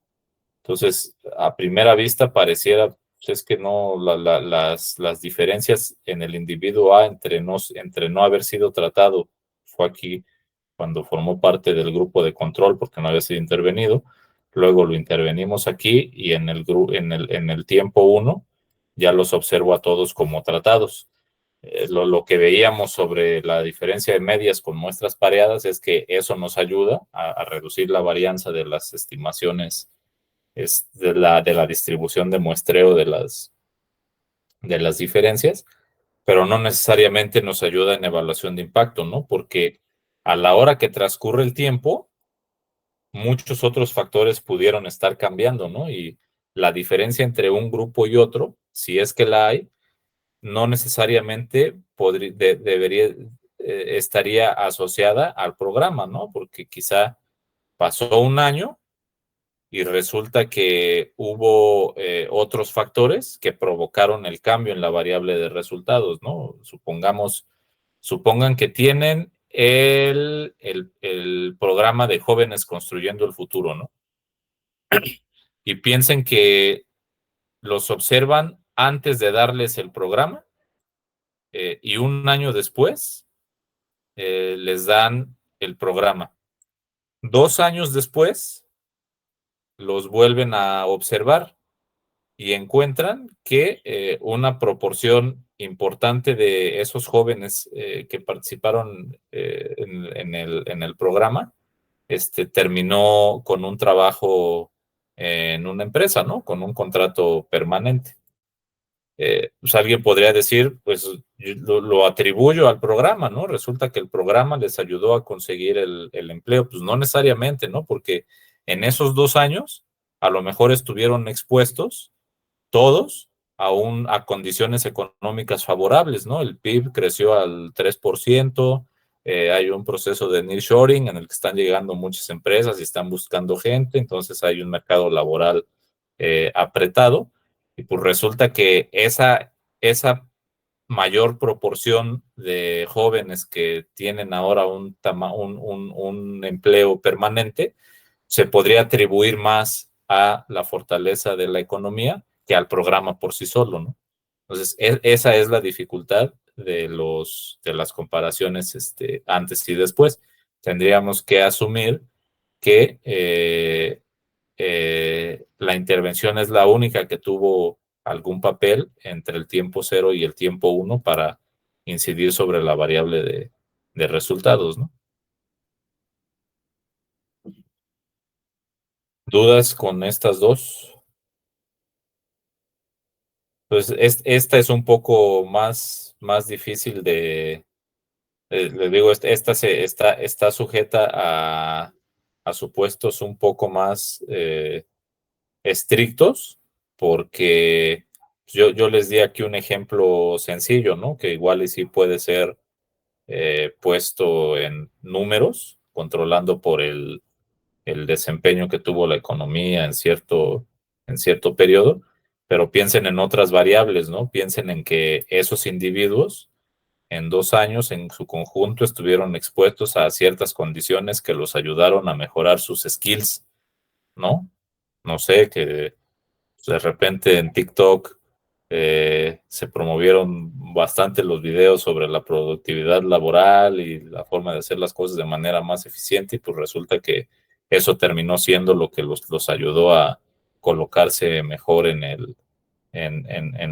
Entonces, a primera vista pareciera, pues, es que no, las diferencias en el individuo A entre no haber sido tratado fue aquí cuando formó parte del grupo de control porque no había sido intervenido, luego lo intervenimos aquí y en el tiempo 1 ya los observo a todos como tratados. Lo que veíamos sobre la diferencia de medias con muestras pareadas es que eso nos ayuda a reducir la varianza de las estimaciones de la distribución de muestreo de las diferencias, pero no necesariamente nos ayuda en evaluación de impacto, ¿no? Porque a la hora que transcurre el tiempo, muchos otros factores pudieron estar cambiando, ¿no? Y la diferencia entre un grupo y otro, si es que la hay, no necesariamente estaría asociada al programa, ¿no? Porque quizá pasó un año y resulta que hubo otros factores que provocaron el cambio en la variable de resultados, ¿no? Supongan que tienen el programa de Jóvenes Construyendo el Futuro, ¿no? Y piensen que los observan antes de darles el programa y un año después les dan el programa. 2 años después los vuelven a observar y encuentran que una proporción importante de esos jóvenes que participaron en el programa terminó con un trabajo en una empresa, ¿no? Con un contrato permanente. Pues alguien podría decir, pues lo atribuyo al programa, ¿no? Resulta que el programa les ayudó a conseguir el empleo. Pues no necesariamente, ¿no? Porque en esos 2 años a lo mejor estuvieron expuestos todos a condiciones económicas favorables, ¿no? El PIB creció al 3%, hay un proceso de nearshoring en el que están llegando muchas empresas y están buscando gente, entonces hay un mercado laboral apretado, y pues resulta que esa mayor proporción de jóvenes que tienen ahora un empleo permanente se podría atribuir más a la fortaleza de la economía que al programa por sí solo, ¿no? Entonces, esa es la dificultad de las comparaciones antes y después. Tendríamos que asumir que la intervención es la única que tuvo algún papel entre el tiempo 0 y el tiempo 1 para incidir sobre la variable de resultados, ¿no? ¿Dudas con estas dos? Pues esta es un poco más difícil le digo, esta está sujeta a supuestos un poco más estrictos, porque yo les di aquí un ejemplo sencillo, ¿no? Que igual y sí puede ser puesto en números, controlando por el desempeño que tuvo la economía en cierto periodo, pero piensen en otras variables, ¿no? Piensen en que esos individuos en 2 años en su conjunto estuvieron expuestos a ciertas condiciones que los ayudaron a mejorar sus skills, ¿no? No sé, que de repente en TikTok se promovieron bastante los videos sobre la productividad laboral y la forma de hacer las cosas de manera más eficiente, y pues resulta que eso terminó siendo lo que los ayudó a colocarse mejor en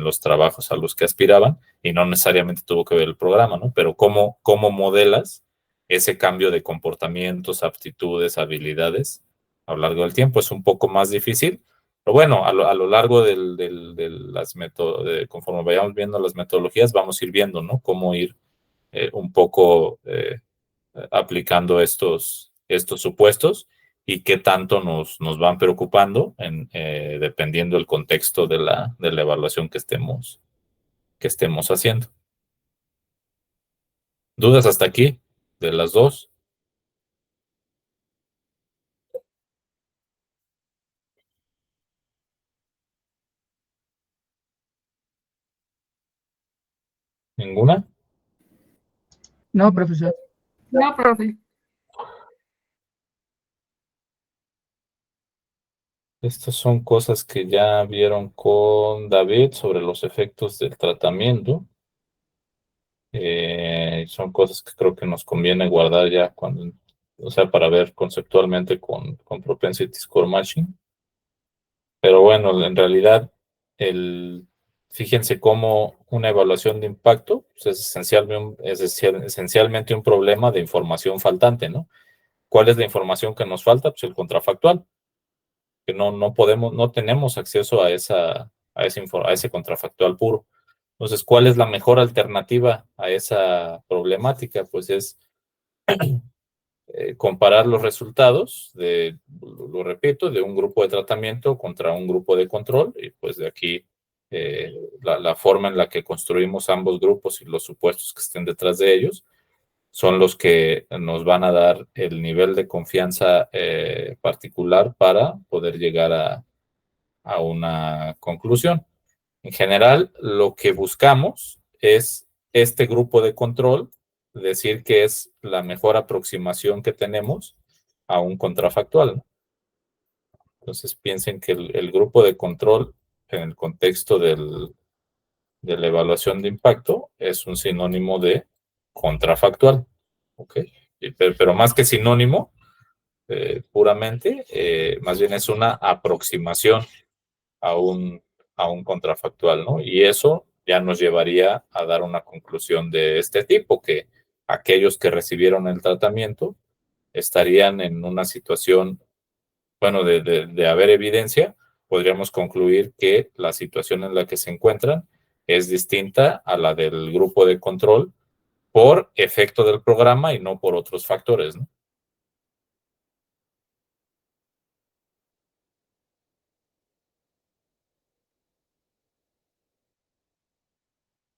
los trabajos a los que aspiraban, y no necesariamente tuvo que ver el programa, ¿no? Pero cómo modelas ese cambio de comportamientos, aptitudes, habilidades a lo largo del tiempo es un poco más difícil. Pero bueno, a lo largo de conforme vayamos viendo las metodologías, vamos a ir viendo, ¿no? Cómo ir un poco aplicando estos supuestos y qué tanto nos van preocupando dependiendo del contexto de la evaluación que estemos haciendo. ¿Dudas hasta aquí de las dos? ¿Ninguna? No, profesor. No, profe. Estas son cosas que ya vieron con David sobre los efectos del tratamiento. Son cosas que creo que nos conviene guardar ya o sea, para ver conceptualmente con Propensity Score Matching. Pero bueno, en realidad, fíjense cómo una evaluación de impacto pues, es esencialmente un problema de información faltante, ¿no? ¿Cuál es la información que nos falta? Pues el contrafactual, que no tenemos acceso a ese contrafactual puro. Entonces, ¿cuál es la mejor alternativa a esa problemática? Pues es comparar los resultados lo repito, de un grupo de tratamiento contra un grupo de control, y pues de aquí la forma en la que construimos ambos grupos y los supuestos que estén detrás de ellos son los que nos van a dar el nivel de confianza particular para poder llegar a una conclusión. En general, lo que buscamos es este grupo de control, decir que es la mejor aproximación que tenemos a un contrafactual, ¿no? Entonces piensen que el grupo de control en el contexto de la evaluación de impacto es un sinónimo de contrafactual, ¿ok? Pero más que sinónimo, puramente, más bien es una aproximación a un contrafactual, ¿no? Y eso ya nos llevaría a dar una conclusión de este tipo, que aquellos que recibieron el tratamiento estarían en una situación bueno, de haber evidencia, podríamos concluir que la situación en la que se encuentran es distinta a la del grupo de control por efecto del programa y no por otros factores, ¿no?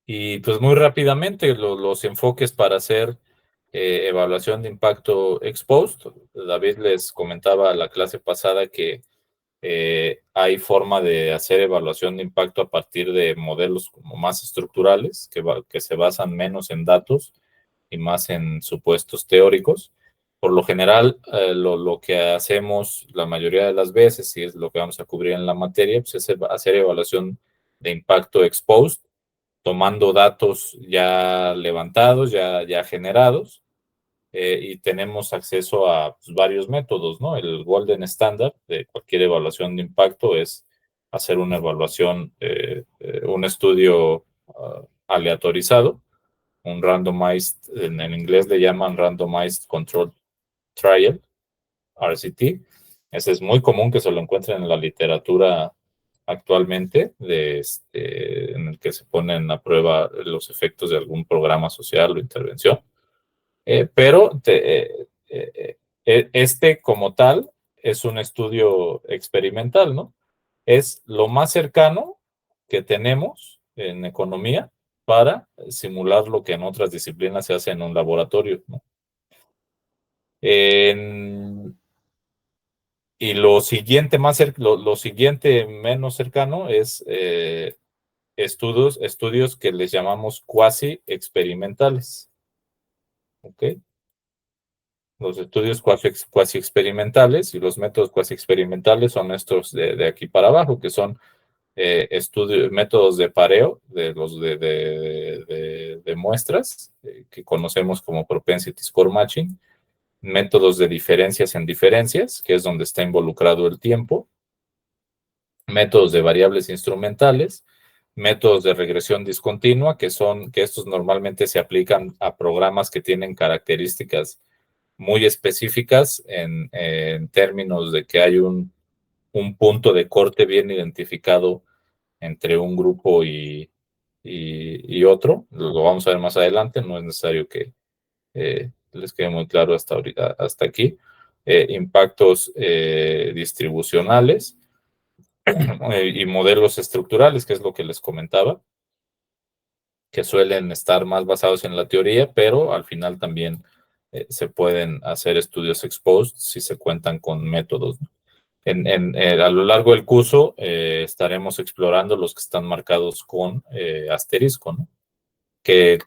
Y pues muy rápidamente los enfoques para hacer evaluación de impacto ex post. David les comentaba la clase pasada que hay forma de hacer evaluación de impacto a partir de modelos como más estructurales, que se basan menos en datos y más en supuestos teóricos. Por lo general, lo que hacemos la mayoría de las veces, y es lo que vamos a cubrir en la materia, pues es hacer evaluación de impacto ex post, tomando datos ya levantados, ya generados, y tenemos acceso a pues, varios métodos, ¿no? El Golden Standard de cualquier evaluación de impacto es hacer una evaluación, un estudio aleatorizado, un randomized, en inglés le llaman Randomized Control Trial, RCT. Ese es muy común que se lo encuentren en la literatura actualmente, en el que se ponen a prueba los efectos de algún programa social o intervención. Pero este como tal es un estudio experimental, ¿no? Es lo más cercano que tenemos en economía para simular lo que en otras disciplinas se hace en un laboratorio, ¿no? Y lo siguiente lo siguiente menos cercano es estudios que les llamamos cuasi experimentales. ¿Ok? Los estudios cuasi experimentales y los métodos cuasi experimentales son estos de aquí para abajo, que son métodos de pareo de muestras, que conocemos como propensity score matching, métodos de diferencias en diferencias, que es donde está involucrado el tiempo, métodos de variables instrumentales, métodos de regresión discontinua, que estos normalmente se aplican a programas que tienen características muy específicas en términos de que hay un punto de corte bien identificado entre un grupo y otro. Lo vamos a ver más adelante, no es necesario que les quede muy claro hasta aquí. Impactos distribucionales y modelos estructurales, que es lo que les comentaba, que suelen estar más basados en la teoría, pero al final también se pueden hacer estudios ex post si se cuentan con métodos, ¿no? A lo largo del curso estaremos explorando los que están marcados con asterisco, ¿no? Que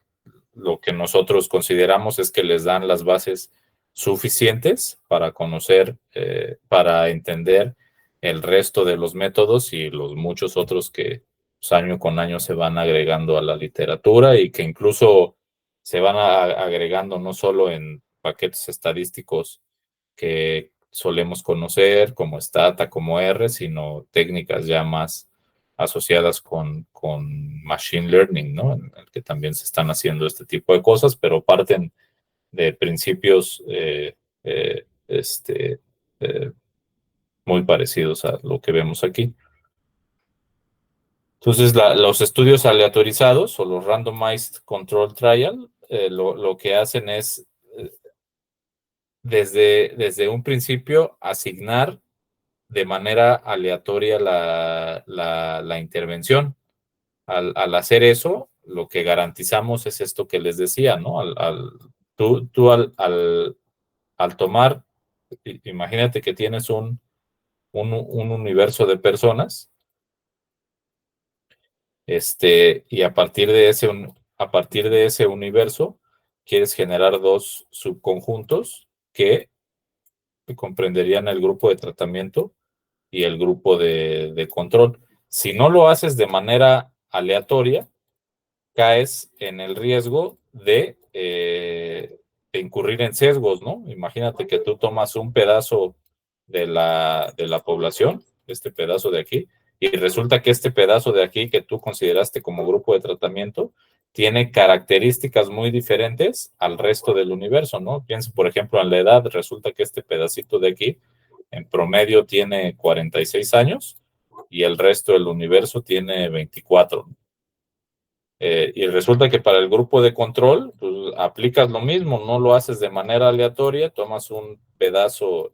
lo que nosotros consideramos es que les dan las bases suficientes para conocer, para entender el resto de los métodos y los muchos otros que pues, año con año se van agregando a la literatura y que incluso se van agregando no solo en paquetes estadísticos que solemos conocer como Stata, como R, sino técnicas ya más asociadas con Machine Learning, ¿no? En el que también se están haciendo este tipo de cosas, pero parten de principios muy parecidos a lo que vemos aquí. Entonces, los estudios aleatorizados o los Randomized Control Trial lo que hacen es desde un principio asignar de manera aleatoria la intervención. Al hacer eso, lo que garantizamos es esto que les decía, ¿no? Tú al tomar, imagínate que tienes un universo de personas, y a partir de ese universo, quieres generar dos subconjuntos que comprenderían el grupo de tratamiento y el grupo de control. Si no lo haces de manera aleatoria, caes en el riesgo de incurrir en sesgos, ¿no? Imagínate que tú tomas un pedazo de la población, este pedazo de aquí, y resulta que este pedazo de aquí que tú consideraste como grupo de tratamiento tiene características muy diferentes al resto del universo, ¿no? Piensa, por ejemplo, en la edad, resulta que este pedacito de aquí en promedio tiene 46 años y el resto del universo tiene 24. Y resulta que para el grupo de control, pues, aplicas lo mismo, no lo haces de manera aleatoria, tomas un pedazo,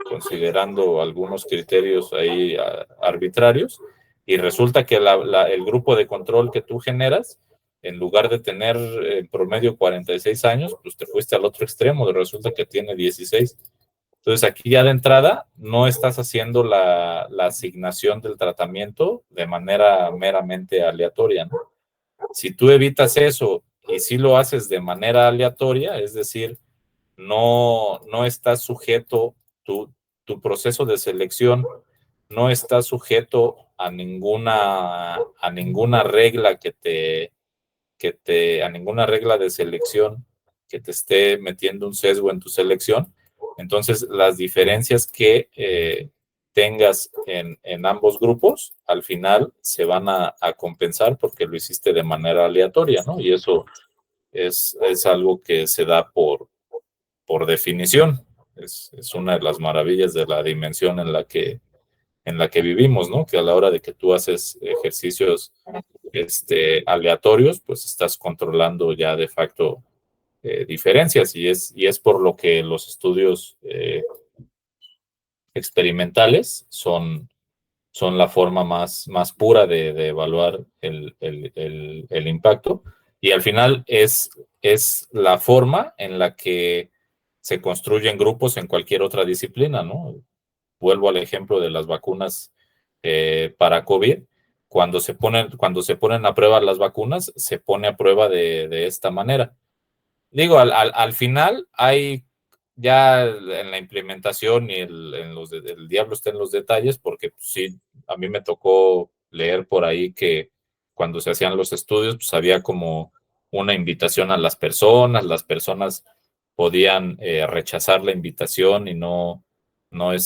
considerando algunos criterios ahí arbitrarios, y resulta que el grupo de control que tú generas, en lugar de tener en promedio 46 años, pues te fuiste al otro extremo, resulta que tiene 16. Entonces aquí ya de entrada no estás haciendo la asignación del tratamiento de manera meramente aleatoria, ¿no? Si tú evitas eso y si lo haces de manera aleatoria, es decir, no estás sujeto, tu proceso de selección no está sujeto a ninguna regla a ninguna regla de selección que te esté metiendo un sesgo en tu selección. Entonces, las diferencias que tengas en ambos grupos, al final se van a compensar porque lo hiciste de manera aleatoria, ¿no? Y eso es algo que se da por definición. Es una de las maravillas de la dimensión en la que vivimos, ¿no? Que a la hora de que tú haces ejercicios aleatorios, pues estás controlando ya de facto diferencias, y es por lo que los estudios experimentales son la forma más pura de evaluar el impacto, y al final es la forma en la que se construyen grupos en cualquier otra disciplina, ¿no? Vuelvo al ejemplo de las vacunas para COVID. Cuando se ponen a prueba las vacunas, se pone a prueba de esta manera. Digo, al final hay ya en la implementación y el diablo está en los detalles, porque pues, sí, a mí me tocó leer por ahí que cuando se hacían los estudios, pues había como una invitación a las personas podían rechazar la invitación y no, no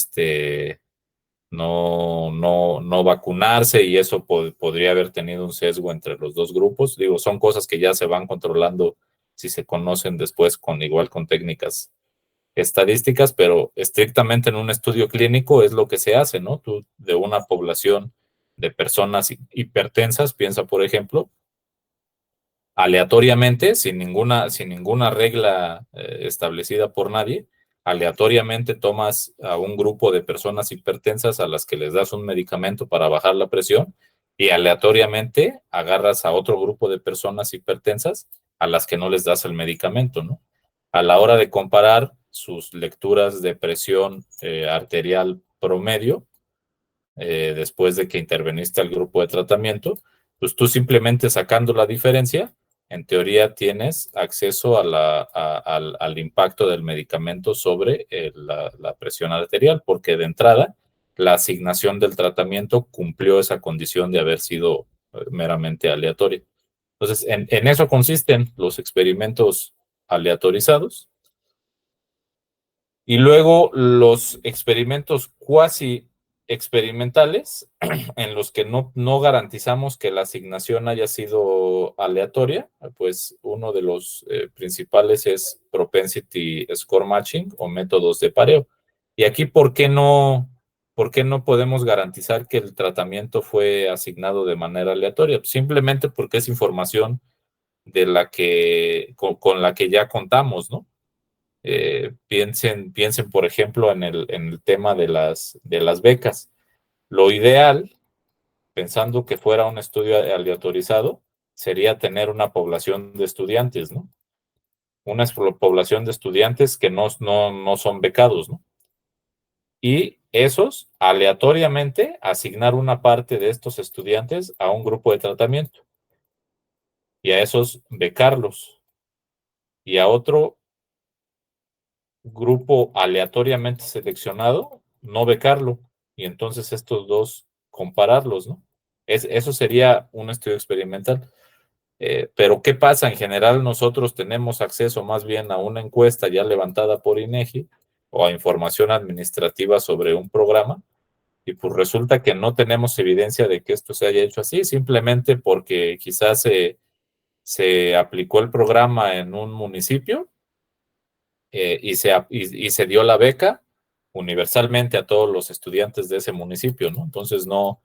vacunarse, y eso podría haber tenido un sesgo entre los dos grupos. Digo, son cosas que ya se van controlando si se conocen después con técnicas estadísticas, pero estrictamente en un estudio clínico es lo que se hace, ¿no? Tú de una población de personas hipertensas, piensa por ejemplo, aleatoriamente, sin ninguna regla establecida por nadie, aleatoriamente tomas a un grupo de personas hipertensas a las que les das un medicamento para bajar la presión, y aleatoriamente agarras a otro grupo de personas hipertensas a las que no les das el medicamento, ¿no? A la hora de comparar sus lecturas de presión arterial promedio, después de que interveniste al grupo de tratamiento, pues tú simplemente sacando la diferencia, en teoría tienes acceso al impacto del medicamento sobre la presión arterial, porque de entrada la asignación del tratamiento cumplió esa condición de haber sido meramente aleatoria. Entonces, en eso consisten los experimentos aleatorizados. Y luego los experimentos cuasi experimentales, en los que no garantizamos que la asignación haya sido aleatoria, pues uno de los principales es propensity score matching o métodos de pareo. Y aquí, ¿por qué no podemos garantizar que el tratamiento fue asignado de manera aleatoria? Pues simplemente porque es información con la que ya contamos, ¿no? Piensen, por ejemplo, en el tema de las becas. Lo ideal, pensando que fuera un estudio aleatorizado, sería tener una población de estudiantes, ¿no? Una población de estudiantes que no son becados, ¿no? Y esos, aleatoriamente, asignar una parte de estos estudiantes a un grupo de tratamiento, y a esos becarlos, y a otro grupo aleatoriamente seleccionado, no becarlo, y entonces estos dos compararlos, ¿no? Eso sería un estudio experimental. Pero ¿qué pasa? En general nosotros tenemos acceso más bien a una encuesta ya levantada por INEGI o a información administrativa sobre un programa, y pues resulta que no tenemos evidencia de que esto se haya hecho así, simplemente porque quizás se aplicó el programa en un municipio y se dio la beca, universalmente a todos los estudiantes de ese municipio, ¿no? Entonces no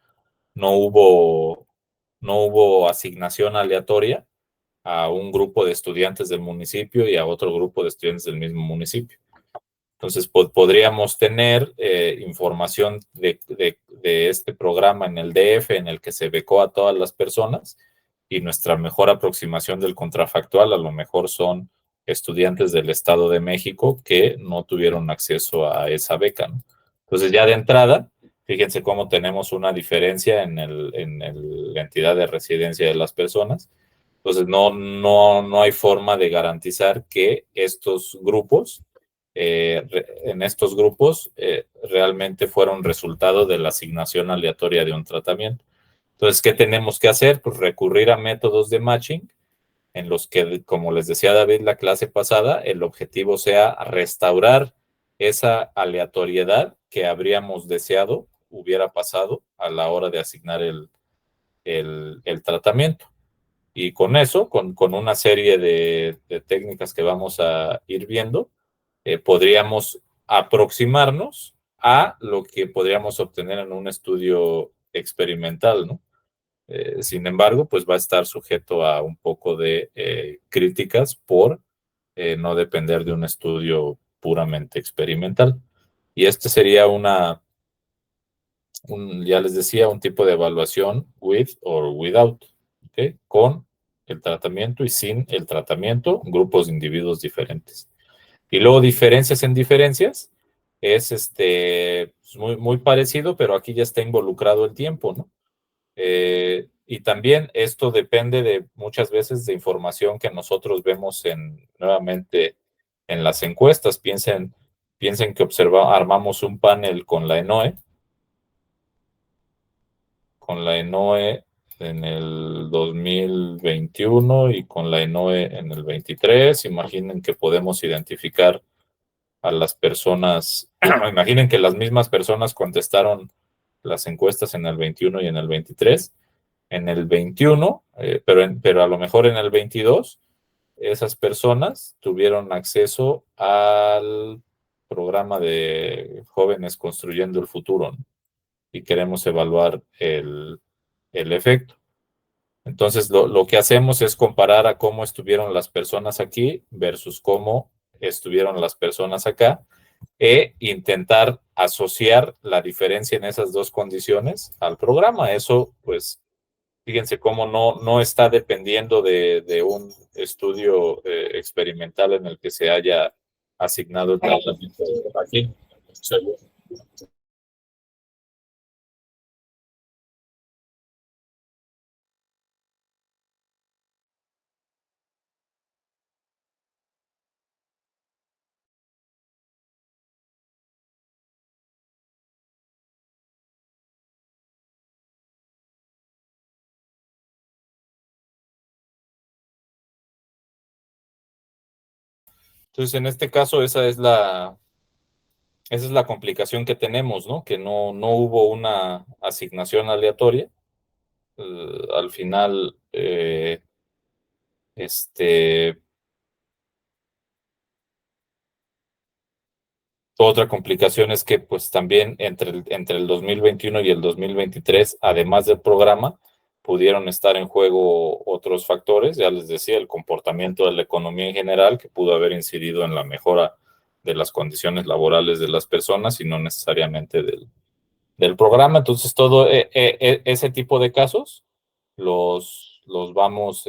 hubo asignación aleatoria a un grupo de estudiantes del municipio y a otro grupo de estudiantes del mismo municipio. Entonces, podríamos tener información de este programa en el DF, en el que se becó a todas las personas, y nuestra mejor aproximación del contrafactual a lo mejor son estudiantes del Estado de México que no tuvieron acceso a esa beca, ¿no? Entonces, ya de entrada, fíjense cómo tenemos una diferencia en la entidad de residencia de las personas. Entonces, no hay forma de garantizar que estos grupos, en estos grupos, realmente fueron resultado de la asignación aleatoria de un tratamiento. Entonces, ¿qué tenemos que hacer? Pues recurrir a métodos de matching en los que, como les decía David la clase pasada, el objetivo sea restaurar esa aleatoriedad que habríamos deseado hubiera pasado a la hora de asignar el tratamiento. Y con eso, con una serie de técnicas que vamos a ir viendo, podríamos aproximarnos a lo que podríamos obtener en un estudio experimental, ¿no? Sin embargo, pues va a estar sujeto a un poco de críticas por no depender de un estudio puramente experimental. Y este sería ya les decía, un tipo de evaluación with or without, ¿okay? Con el tratamiento y sin el tratamiento, grupos de individuos diferentes. Y luego diferencias en diferencias, es muy parecido, pero aquí ya está involucrado el tiempo, ¿no? Y también esto depende de muchas veces de información que nosotros vemos nuevamente en las encuestas. Piensen que armamos un panel con la ENOE en el 2021 y con la ENOE en el 23. Imaginen que podemos identificar a las personas, imaginen que las mismas personas contestaron las encuestas en el 21 y en el 23. En el 21, pero a lo mejor en el 22, esas personas tuvieron acceso al programa de Jóvenes Construyendo el Futuro, ¿no? Y queremos evaluar el efecto. Entonces, lo que hacemos es comparar a cómo estuvieron las personas aquí versus cómo estuvieron las personas acá e intentar asociar la diferencia en esas dos condiciones al programa. Eso, pues, fíjense cómo no está dependiendo de un estudio experimental en el que se haya asignado el tratamiento aquí. Entonces, en este caso, esa es la complicación que tenemos, ¿no? Que no hubo una asignación aleatoria. Al final, otra complicación es que, pues, también entre el 2021 y el 2023, además del programa, pudieron estar en juego otros factores. Ya les decía, el comportamiento de la economía en general, que pudo haber incidido en la mejora de las condiciones laborales de las personas y no necesariamente del programa. Entonces, todo ese tipo de casos los vamos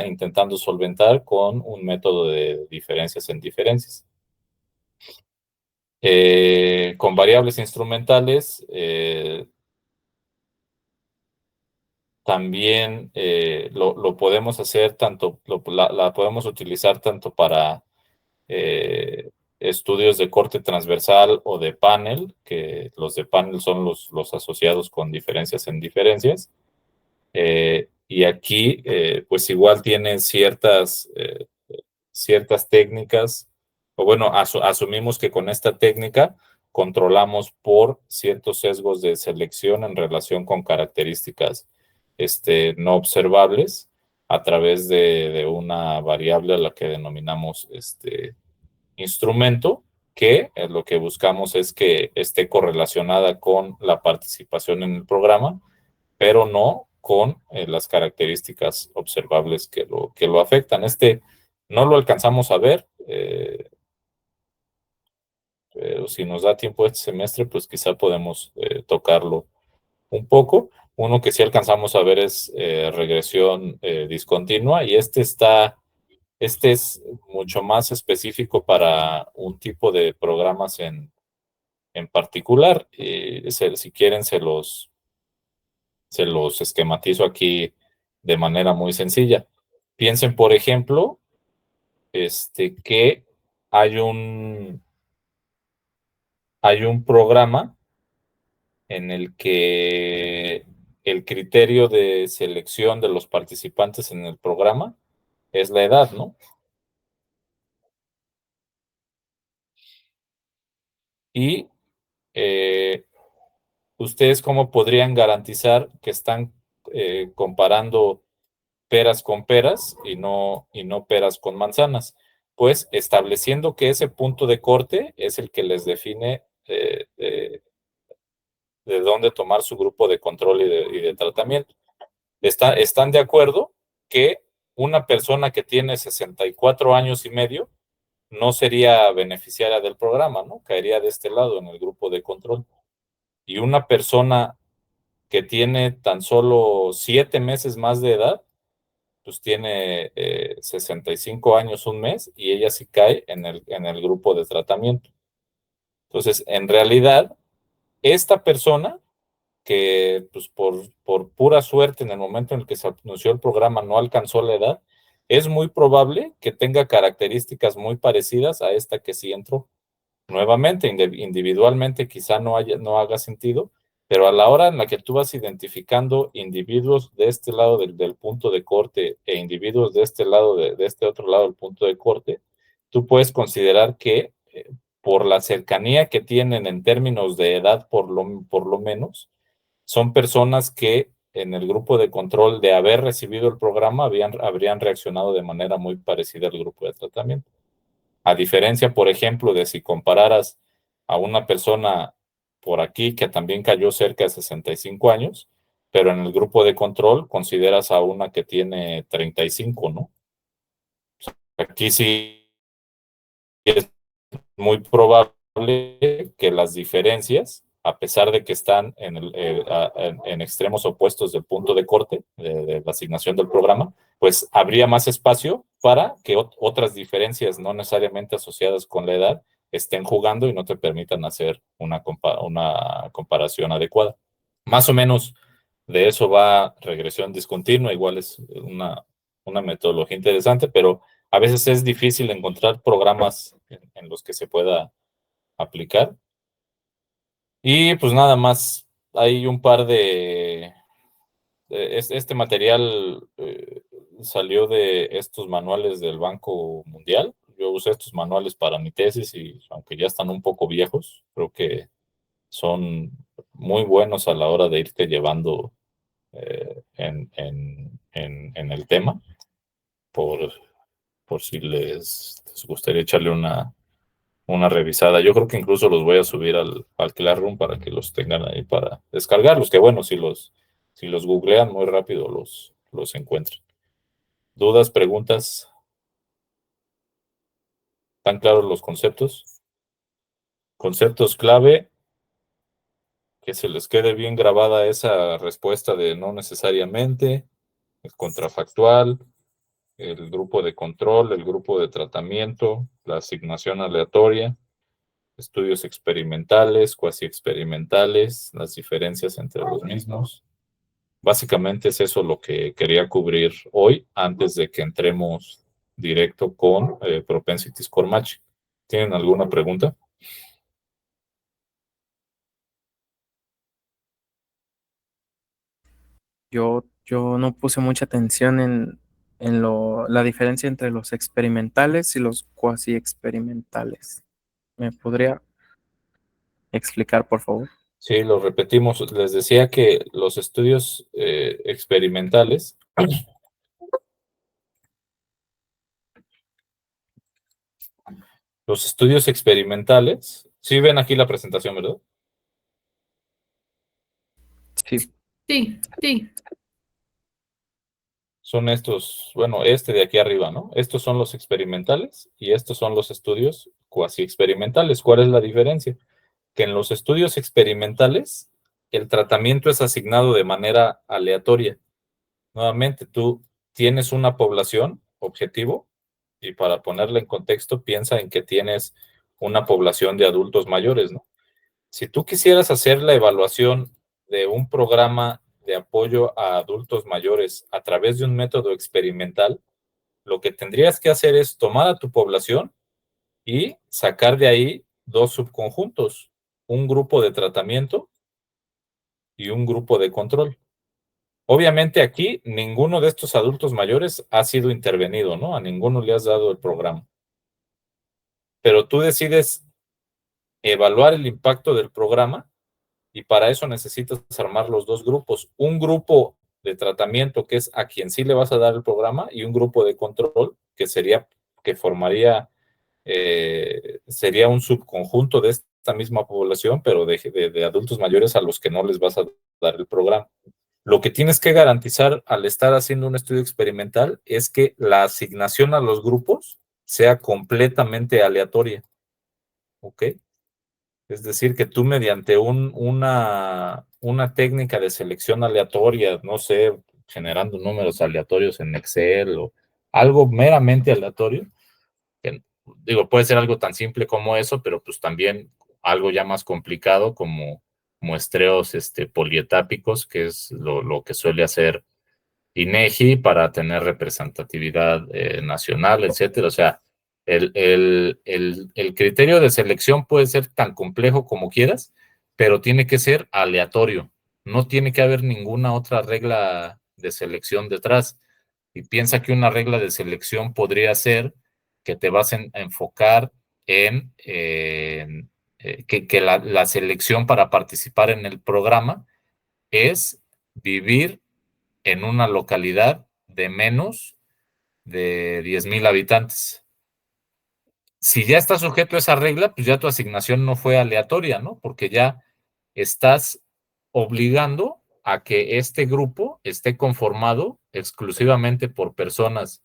intentando solventar con un método de diferencias en diferencias. Con variables instrumentales, también lo podemos hacer tanto, la podemos utilizar tanto para estudios de corte transversal o de panel, que los de panel son los asociados con diferencias en diferencias. Y aquí, pues igual tienen ciertas técnicas, o bueno, asumimos que con esta técnica controlamos por ciertos sesgos de selección en relación con características no observables a través de una variable a la que denominamos instrumento, que lo que buscamos es que esté correlacionada con la participación en el programa, pero no con las características observables que lo afectan. No lo alcanzamos a ver, pero si nos da tiempo este semestre, pues quizá podemos tocarlo un poco. Uno que sí alcanzamos a ver es regresión discontinua, y este es mucho más específico para un tipo de programas en particular. Si quieren, se los esquematizo aquí de manera muy sencilla. Piensen, por ejemplo, que hay un programa en el que el criterio de selección de los participantes en el programa es la edad, ¿no? Y ¿ustedes cómo podrían garantizar que están comparando peras con peras y no peras con manzanas? Pues estableciendo que ese punto de corte es el que les define de dónde tomar su grupo de control y de tratamiento. ¿Están de acuerdo que una persona que tiene 64 años y medio no sería beneficiaria del programa, ¿no? Caería de este lado en el grupo de control. Y una persona que tiene tan solo 7 meses más de edad, pues tiene 65 años un mes, y ella sí cae en el grupo de tratamiento. Entonces, en realidad, esta persona que pues por pura suerte en el momento en el que se anunció el programa no alcanzó la edad, es muy probable que tenga características muy parecidas a esta que sí entró. Nuevamente, individualmente quizá no haga sentido, pero a la hora en la que tú vas identificando individuos de este lado del punto de corte e individuos de este lado, de este otro lado del punto de corte, tú puedes considerar que por la cercanía que tienen en términos de edad, por lo menos, son personas que en el grupo de control, de haber recibido el programa, habrían reaccionado de manera muy parecida al grupo de tratamiento. A diferencia, por ejemplo, de si compararas a una persona por aquí que también cayó cerca de 65 años, pero en el grupo de control consideras a una que tiene 35, ¿no? Aquí sí es muy probable que las diferencias, a pesar de que están en extremos opuestos del punto de corte de la asignación del programa, pues habría más espacio para que otras diferencias no necesariamente asociadas con la edad estén jugando y no te permitan hacer una comparación adecuada. Más o menos de eso va regresión discontinua. Igual es una metodología interesante, pero a veces es difícil encontrar programas en los que se pueda aplicar. Y pues nada más, hay un par este material salió de estos manuales del Banco Mundial. Yo usé estos manuales para mi tesis y aunque ya están un poco viejos, creo que son muy buenos a la hora de irte llevando en el tema, por, por si les gustaría echarle una revisada. Yo creo que incluso los voy a subir al Classroom para que los tengan ahí para descargarlos, que bueno, si los googlean muy rápido los encuentran. ¿Dudas, preguntas? ¿Están claros los conceptos? Conceptos clave, que se les quede bien grabada esa respuesta de no necesariamente, el contrafactual, el grupo de control, el grupo de tratamiento, la asignación aleatoria, estudios experimentales, cuasi experimentales, las diferencias entre los mismos. Básicamente es eso lo que quería cubrir hoy antes de que entremos directo con Propensity Score Match. ¿Tienen alguna pregunta? Yo no puse mucha atención en la diferencia entre los experimentales y los cuasi experimentales. ¿Me podría explicar, por favor? Sí, lo repetimos. Les decía que los estudios experimentales Los estudios experimentales, sí ven aquí la presentación, ¿verdad? Sí, Sí, sí. Son estos, bueno, este de aquí arriba, ¿no? Estos son los experimentales y estos son los estudios cuasi experimentales. ¿Cuál es la diferencia? Que en los estudios experimentales el tratamiento es asignado de manera aleatoria. Nuevamente, tú tienes una población objetivo y para ponerla en contexto, piensa en que tienes una población de adultos mayores, ¿no? Si tú quisieras hacer la evaluación de un programa de apoyo a adultos mayores a través de un método experimental, lo que tendrías que hacer es tomar a tu población y sacar de ahí dos subconjuntos, un grupo de tratamiento y un grupo de control. Obviamente aquí ninguno de estos adultos mayores ha sido intervenido, ¿no? A ninguno le has dado el programa. Pero tú decides evaluar el impacto del programa y para eso necesitas armar los dos grupos. Un grupo de tratamiento que es a quien sí le vas a dar el programa y un grupo de control que formaría, sería un subconjunto de esta misma población, pero de adultos mayores a los que no les vas a dar el programa. Lo que tienes que garantizar al estar haciendo un estudio experimental es que la asignación a los grupos sea completamente aleatoria, ¿ok? Es decir, que tú mediante una técnica de selección aleatoria, no sé, generando números aleatorios en Excel o algo meramente aleatorio, que, digo, puede ser algo tan simple como eso, pero pues también algo ya más complicado como muestreos polietápicos, que es lo que suele hacer INEGI para tener representatividad nacional, etcétera. O sea, el criterio de selección puede ser tan complejo como quieras, pero tiene que ser aleatorio. No tiene que haber ninguna otra regla de selección detrás. Y piensa que una regla de selección podría ser que te vas a enfocar que la selección para participar en el programa es vivir en una localidad de menos de 10,000 habitantes. Si ya está sujeto a esa regla, pues ya tu asignación no fue aleatoria, ¿no? Porque ya estás obligando a que este grupo esté conformado exclusivamente por personas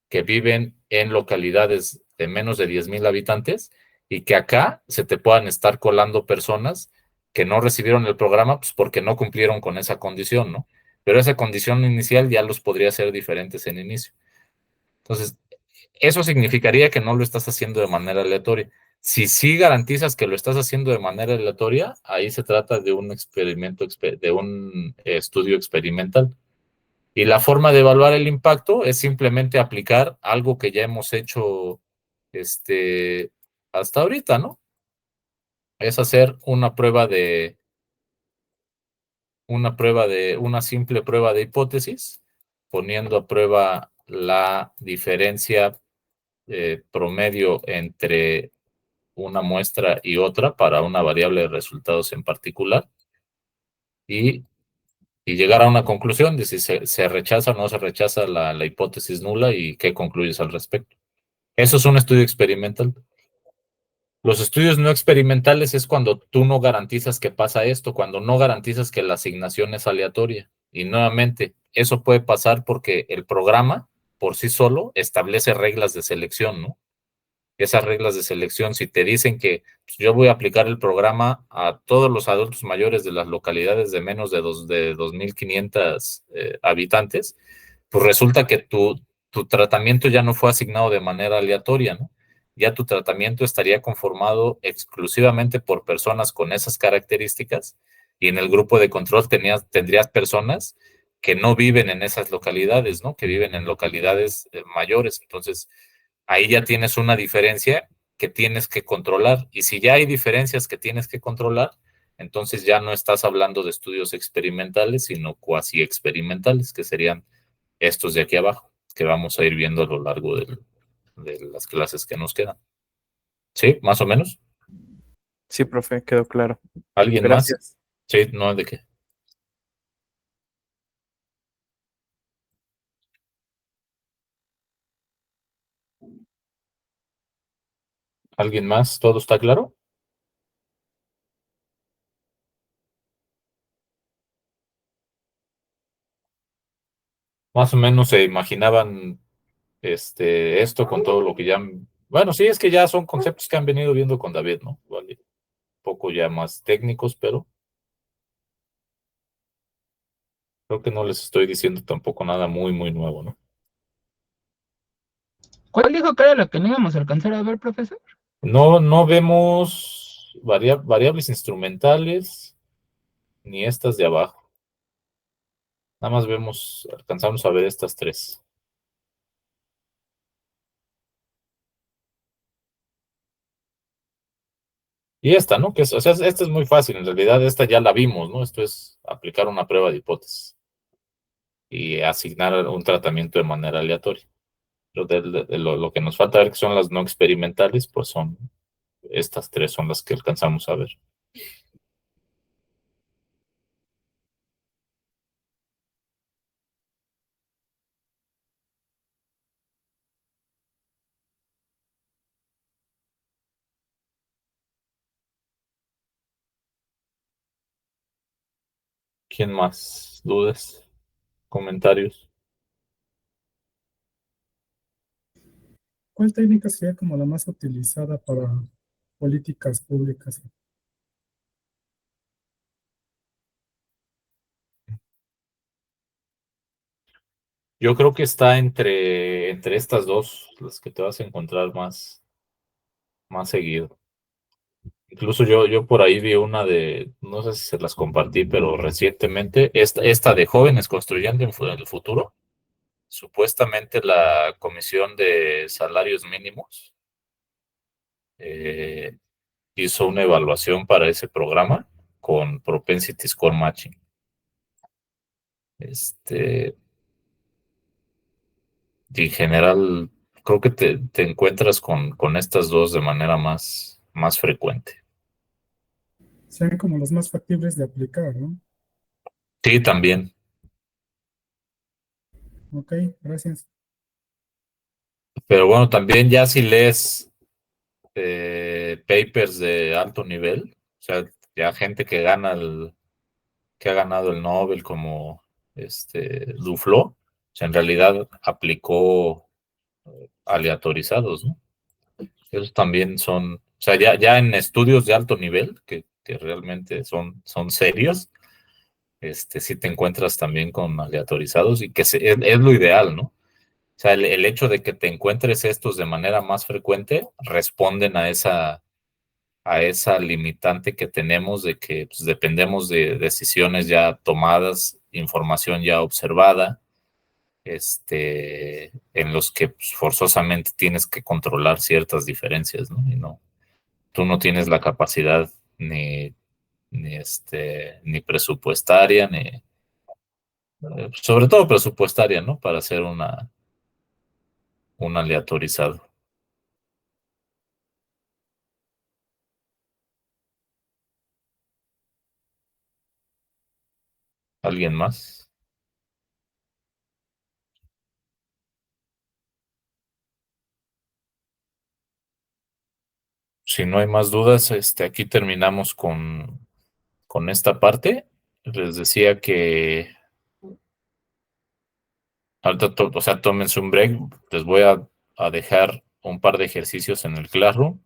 que viven en localidades de menos de 10,000 habitantes y que acá se te puedan estar colando personas que no recibieron el programa pues porque no cumplieron con esa condición, ¿no? Pero esa condición inicial ya los podría ser diferentes en inicio. Entonces, eso significaría que no lo estás haciendo de manera aleatoria. Si sí garantizas que lo estás haciendo de manera aleatoria, ahí se trata de un experimento, de un estudio experimental. Y la forma de evaluar el impacto es simplemente aplicar algo que ya hemos hecho hasta ahorita, ¿no? Es hacer una simple prueba de hipótesis, poniendo a prueba la diferencia promedio entre una muestra y otra para una variable de resultados en particular y, y llegar a una conclusión de si se rechaza o no se rechaza la hipótesis nula y qué concluyes al respecto. Eso es un estudio experimental. Los estudios no experimentales es cuando tú no garantizas que pasa esto, cuando no garantizas que la asignación es aleatoria. Y nuevamente, eso puede pasar porque el programa por sí solo establece reglas de selección, ¿no? Esas reglas de selección, si te dicen que pues, yo voy a aplicar el programa a todos los adultos mayores de las localidades de menos de 2,500 habitantes, pues resulta que tu tratamiento ya no fue asignado de manera aleatoria, ¿no? Ya tu tratamiento estaría conformado exclusivamente por personas con esas características y en el grupo de control tendrías personas que no viven en esas localidades, ¿no? Que viven en localidades mayores. Entonces, ahí ya tienes una diferencia que tienes que controlar. Y si ya hay diferencias que tienes que controlar, entonces ya no estás hablando de estudios experimentales, sino cuasi experimentales, que serían estos de aquí abajo, que vamos a ir viendo a lo largo de las clases que nos quedan. ¿Sí? ¿Más o menos? sí, profe, quedó claro. ¿Alguien más? Gracias. Sí, no, ¿de qué? ¿Alguien más? ¿Todo está claro? Más o menos se imaginaban esto con todo lo que ya... Bueno, sí, es que ya son conceptos que han venido viendo con David, ¿no? Vale, un poco ya más técnicos, pero creo que no les estoy diciendo tampoco nada muy, muy nuevo, ¿no? ¿Cuál dijo que era la que no íbamos a alcanzar a ver, profesor? No vemos variables instrumentales ni estas de abajo. Nada más alcanzamos a ver estas tres. Y esta, ¿no? O sea, esta es muy fácil, en realidad esta ya la vimos, ¿no? Esto es aplicar una prueba de hipótesis y asignar un tratamiento de manera aleatoria. Pero lo que nos falta ver que son las no experimentales, pues son estas tres son las que alcanzamos a ver. ¿Quién más? ¿Dudas? ¿Comentarios? ¿Cuál técnica sería como la más utilizada para políticas públicas? Yo creo que está entre estas dos, las que te vas a encontrar más seguido. Incluso yo por ahí vi una no sé si se las compartí, pero recientemente, esta de jóvenes construyendo el futuro, supuestamente la Comisión de Salarios Mínimos eh, hizo una evaluación para ese programa con Propensity Score Matching. Y en general, creo que te encuentras con estas dos de manera más frecuente. Sean como los más factibles de aplicar, ¿no? Sí, también. Ok, gracias. Pero bueno, también ya si lees papers de alto nivel, o sea, ya gente que ha ganado el Nobel como Duflo, o sea, en realidad aplicó aleatorizados, ¿no? Esos también son, o sea, ya en estudios de alto nivel, que realmente son serios, sí te encuentras también con aleatorizados y que es lo ideal, ¿no? O sea, el hecho de que te encuentres estos de manera más frecuente responden a esa limitante que tenemos de que pues, dependemos de decisiones ya tomadas, información ya observada, en los que pues, forzosamente tienes que controlar ciertas diferencias, ¿no? Y tú no tienes la capacidad ni presupuestaria, sobre todo presupuestaria, ¿no? Para hacer un aleatorizado. ¿Alguien más? Si no hay más dudas, aquí terminamos con esta parte. Les decía que ahorita, o sea, tómense un break. Les voy a dejar un par de ejercicios en el Classroom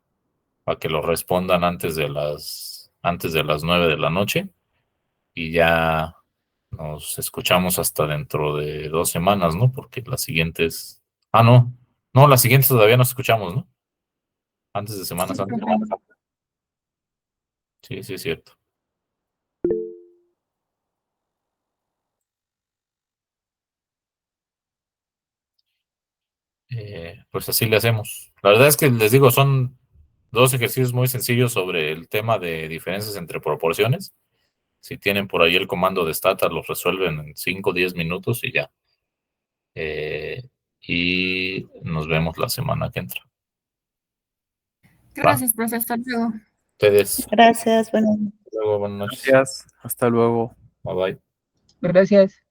para que lo respondan antes de las 9 de la noche y ya nos escuchamos hasta dentro de 2 semanas, ¿no? Porque la siguiente es... Ah, no, la siguiente todavía nos escuchamos, ¿no? Antes de Semana Sí, Santa. profe. Sí, sí, es cierto. Pues así le hacemos. La verdad es que les digo, son dos ejercicios muy sencillos sobre el tema de diferencias entre proporciones. Si tienen por ahí el comando de Stata, los resuelven en 5 o 10 minutos y ya. Y nos vemos la semana que entra. Gracias, profe. Hasta luego. Ustedes, Gracias, bueno. luego, buenas noches. Gracias. Hasta luego. Bye bye. Gracias.